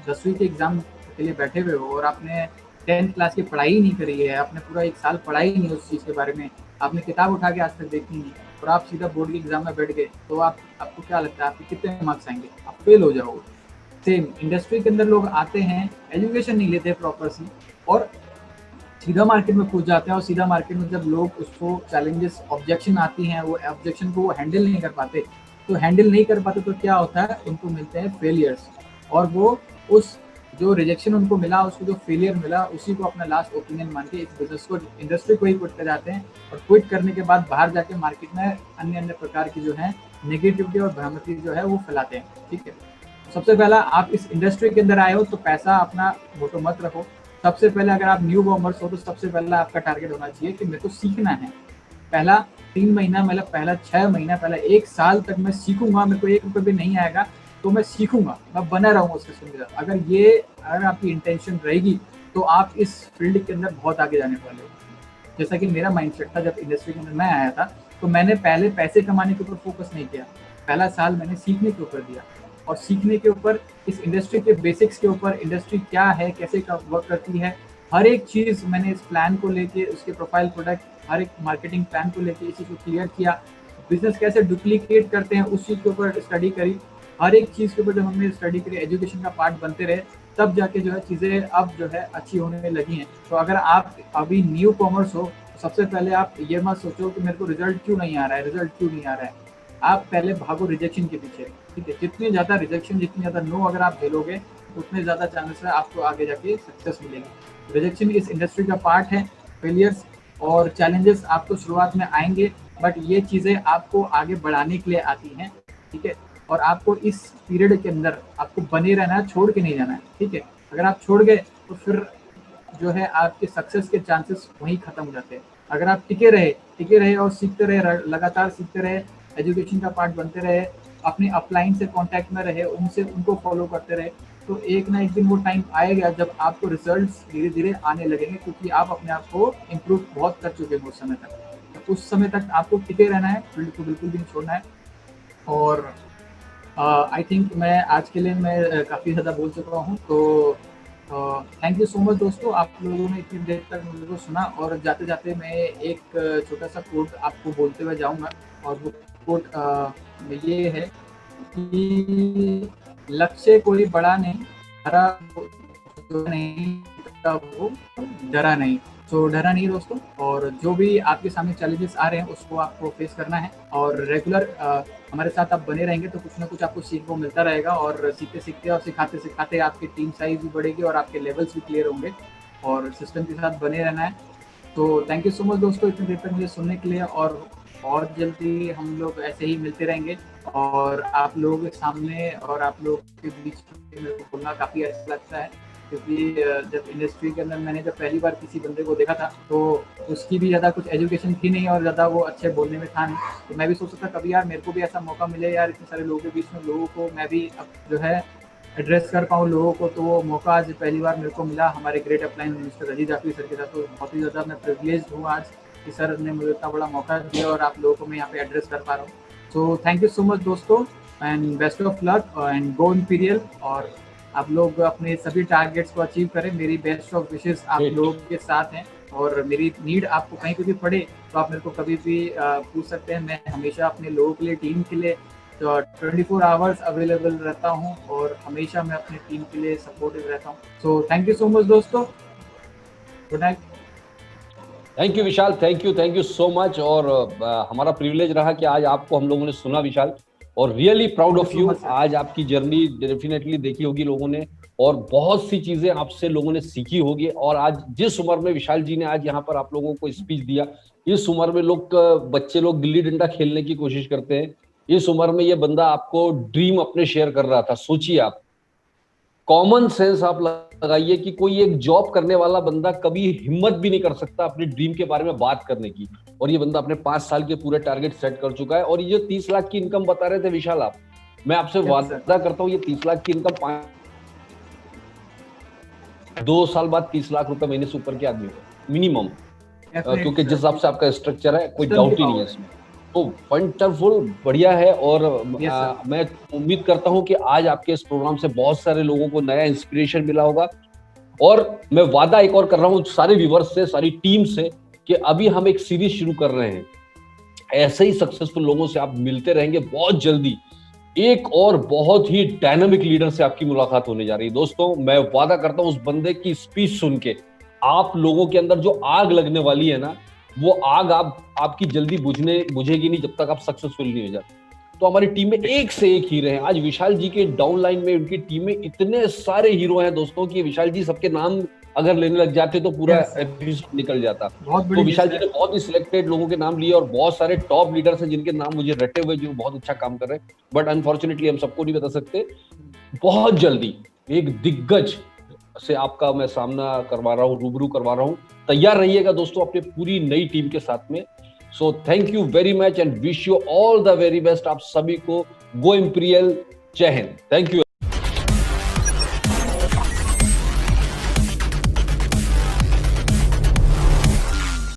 10वीं के एग्जाम के लिए बैठे हुए हो और आपने 10th क्लास की पढ़ाई ही नहीं करी है, आपने पूरा 1 साल पढ़ाई ही नहीं उस चीज़ के बारे में, आपने किताब उठा के आज तक देखी नहीं और आप सीधा बोर्ड के एग्जाम में बैठ गए, तो आपको क्या लगता है आपके कितने मार्क्स आएंगे? आप फेल हो जाओगे। सेम इंडस्ट्री के अंदर लोग आते हैं, एजुकेशन नहीं लेते प्रॉपर सी और सीधा मार्केट में कूद जाते हैं और सीधा मार्केट में जब लोग उसको चैलेंजेस ऑब्जेक्शन आती हैं, वो ऑब्जेक्शन को वो हैंडल नहीं कर पाते, तो हैंडल नहीं कर पाते तो क्या होता है, उनको मिलते हैं फेलियर्स और वो उस जो रिजेक्शन उनको मिला, उसको जो फेलियर मिला, उसी को अपना लास्ट ओपिनियन मान के इस बिजनेस को, इंडस्ट्री को ही क्विट कर जाते हैं और क्विट करने के बाद बाहर जाके मार्केट में अन्य अन्य प्रकार की जो है नेगेटिविटी और भ्रामति जो है वो फैलाते हैं। ठीक है, सबसे पहला आप इस इंडस्ट्री के अंदर आए हो तो पैसा अपना मोटो मत रखो। सबसे पहले अगर आप न्यू कॉमर्स हो तो सबसे पहला आपका टारगेट होना चाहिए कि मेरे को सीखना है। पहला 3 महीना, मतलब पहला 6 महीना, पहला 1 साल तक मैं सीखूंगा, मेरे को 1 रुपये भी नहीं आएगा तो मैं सीखूंगा, मैं बना रहूंगा उस सिस्टम के साथ। अगर आपकी इंटेंशन रहेगी तो आप इस फील्ड के अंदर बहुत आगे जाने वाले हो। जैसा कि मेरा माइंडसेट था, जब इंडस्ट्री के अंदर मैं आया था तो मैंने पहले पैसे कमाने के ऊपर फोकस नहीं किया, पहला साल मैंने सीखने के ऊपर दिया और सीखने के ऊपर इस इंडस्ट्री के बेसिक्स के ऊपर, इंडस्ट्री क्या है, कैसे वर्क करती है, हर एक चीज़ मैंने इस प्लान को लेके, उसके प्रोफाइल, प्रोडक्ट, हर एक मार्केटिंग प्लान को लेके इसी को क्लियर किया। बिजनेस कैसे डुप्लीकेट करते हैं उस चीज़ के ऊपर स्टडी करी। हर एक चीज़ के ऊपर जब हमने स्टडी करी, एजुकेशन का पार्ट बनते रहे, तब जाके जो है चीज़ें अब जो है अच्छी होने लगी हैं। तो अगर आप अभी न्यू कॉमर्स हो, सबसे पहले आप ये मत सोचो कि मेरे को रिजल्ट क्यों नहीं आ रहा है, रिजल्ट क्यों नहीं आ रहा है। आप पहले भागो रिजेक्शन के पीछे। ठीक है, जितनी ज़्यादा रिजेक्शन, जितनी ज़्यादा नो अगर आप झेलोगे उतने ज़्यादा चांसेस है आपको आगे जाके सक्सेस मिलेगी। रिजेक्शन इस इंडस्ट्री का पार्ट है। फेलियर्स और चैलेंजेस आपको शुरुआत में आएंगे, बट ये चीज़ें आपको आगे बढ़ाने के लिए आती हैं। ठीक है, और आपको इस पीरियड के अंदर आपको बने रहना है, छोड़ के नहीं जाना है। ठीक है, अगर आप छोड़ गए तो फिर जो है आपके सक्सेस के चांसेस वहीं खत्म हो जाते हैं। अगर आप टिके रहे और सीखते रहे, लगातार सीखते रहे, एजुकेशन का पार्ट बनते रहे, अपने अपलाइन से कांटेक्ट में रहे, उनको फॉलो करते रहे, तो एक ना एक दिन वो टाइम आएगा जब आपको रिजल्ट्स धीरे धीरे आने लगेंगे, क्योंकि आप अपने आप को इम्प्रूव बहुत कर चुके हैं उस समय तक। तो उस समय तक आपको टिके रहना है, फील्ड को बिल्कुल भी नहीं छोड़ना है। और आई थिंक मैं आज के लिए मैं काफ़ी ज़्यादा बोल चुका हूँ, तो थैंक यू सो मच दोस्तों, आप लोगों ने इतनी देर तक मुझे को सुना। और जाते जाते मैं एक छोटा सा कोट आपको बोलते हुए जाऊंगा, और वो कोट ये है कि लक्ष्य कोई बड़ा नहीं, वो डरा नहीं। तो डरा नहीं दोस्तों, और जो भी आपके सामने चैलेंजेस आ रहे हैं उसको आपको फेस करना है, और रेगुलर हमारे साथ आप बने रहेंगे तो कुछ ना कुछ आपको सीखने को मिलता रहेगा, और सीखते सीखते और सिखाते सिखाते आपकी टीम साइज भी बढ़ेगी और आपके लेवल्स भी क्लियर होंगे, और सिस्टम के साथ बने रहना है। तो थैंक यू सो मच दोस्तों इतनी देर तक मुझे सुनने के लिए, और बहुत जल्दी हम लोग ऐसे ही मिलते रहेंगे, और आप लोगों के सामने और आप लोग के बीच में मेरे को बोलना काफ़ी अच्छा लगता है, क्योंकि जब इंडस्ट्री के अंदर मैंने जब पहली बार किसी बंदे को देखा था तो उसकी भी ज़्यादा कुछ एजुकेशन थी नहीं और ज़्यादा वो अच्छे बोलने में था नहीं, तो मैं भी सोचता था कभी यार मेरे को भी ऐसा मौका मिले यार, इतने सारे लोगों के बीच में लोगों को मैं भी अब जो है एड्रेस कर पाऊँ लोगों को। तो वो मौका आज पहली बार मेरे को मिला हमारे ग्रेट अपलाइन मिस्टर अजीज जाफरी सर के साथ, तो बहुत ही ज़्यादा मैं प्रिविलेज हूँ आज कि सर ने मुझे इतना बड़ा मौका दिया और आप लोगों को मैं यहाँ पे एड्रेस कर पा रहा हूँ। So thank you so much दोस्तों, and best of luck and go Imperial, और आप लोग अपने सभी टारगेट्स को अचीव करें। मेरी बेस्ट ऑफ विशेस आप लोगों के साथ हैं, और मेरी नीड आपको कहीं पे भी पड़े तो आप मेरे को कभी भी पूछ सकते हैं। मैं हमेशा अपने लोगों के लिए, टीम के लिए 24 आवर्स अवेलेबल रहता हूं, और हमेशा मैं अपनी टीम के लिए सपोर्टिव रहता हूं। So thank you so much दोस्तों, good night. Thank you Vishal, thank you so much. और हमारा प्रिविलेज रहा कि आज आपको हम लोगों ने सुना विशाल, और रियली प्राउड ऑफ यू। आज आपकी जर्नी डेफिनेटली देखी होगी लोगों ने, और बहुत सी चीजें आपसे लोगों ने सीखी होगी। और आज जिस उम्र में विशाल जी ने आज यहाँ पर आप लोगों को स्पीच दिया, इस उम्र में बच्चे लोग गिल्ली डंडा खेलने की कोशिश करते हैं, इस उम्र में ये बंदा आपको ड्रीम अपने शेयर कर रहा था। सोचिए आप, कॉमन सेंस आप लगाइए कि कोई एक जॉब करने वाला बंदा कभी हिम्मत भी नहीं कर सकता अपने ड्रीम के बारे में बात करने की, और ये बंदा अपने 5 साल के पूरे टारगेट सेट कर चुका है। और ये जो 30 लाख की इनकम बता रहे थे विशाल आप, मैं आपसे वादा करता हूँ ये 30 लाख की इनकम 2 साल बाद 30 लाख रुपए महीने से ऊपर के आदमी को मिनिमम, क्योंकि जिस हिसाब से आपका स्ट्रक्चर है कोई डाउट ही नहीं है इसमें। तो वंडरफुल, बढ़िया है। और Yes, sir. मैं उम्मीद करता हूं कि आज आपके इस प्रोग्राम से बहुत सारे लोगों को नया इंस्पिरेशन मिला होगा। और मैं वादा एक और कर रहा हूं सारे व्यूवर्स से, सारी टीम से, कि अभी हम एक सीरीज शुरू कर रहे हैं। ऐसे ही सक्सेसफुल लोगों से आप मिलते रहेंगे बहुत जल्दी। एक और बहुत ही डायनामिक लीडर से आपकी मुलाकात होने जा रही है। दोस्तों, मैं वादा करता हूं उस बंदे की स्पीच सुन के आप लोगों के अंदर जो आग लगने वाली है ना, वो आग आपकी जल्दी बुझेगी नहीं जब तक आप सक्सेसफुल नहीं हो जाते। तो हमारी टीम में एक से एक हीरो हैं। आज विशाल जी के डाउनलाइन में उनकी टीम में इतने सारे हीरो हैं दोस्तों कि विशाल जी सबके नाम अगर लेने लग जाते तो पूरा एपिसोड निकल जाता। तो विशाल जी ने बहुत ही सिलेक्टेड लोगों के नाम लिए और बहुत सारे टॉप लीडर्स हैं जिनके नाम मुझे रटे हुए, जो बहुत अच्छा काम कर रहे हैं, बट अनफॉर्चुनेटली हम सबको नहीं बता सकते। बहुत जल्दी एक दिग्गज से आपका मैं सामना करवा रहा हूँ, रूबरू करवा रहा हूँ। तैयार रहिएगा दोस्तों अपनी पूरी नई टीम के साथ में। सो thank you very much and wish you all the very best. आप सभी को गो इंपीरियल, जय हिंद, थैंक यू।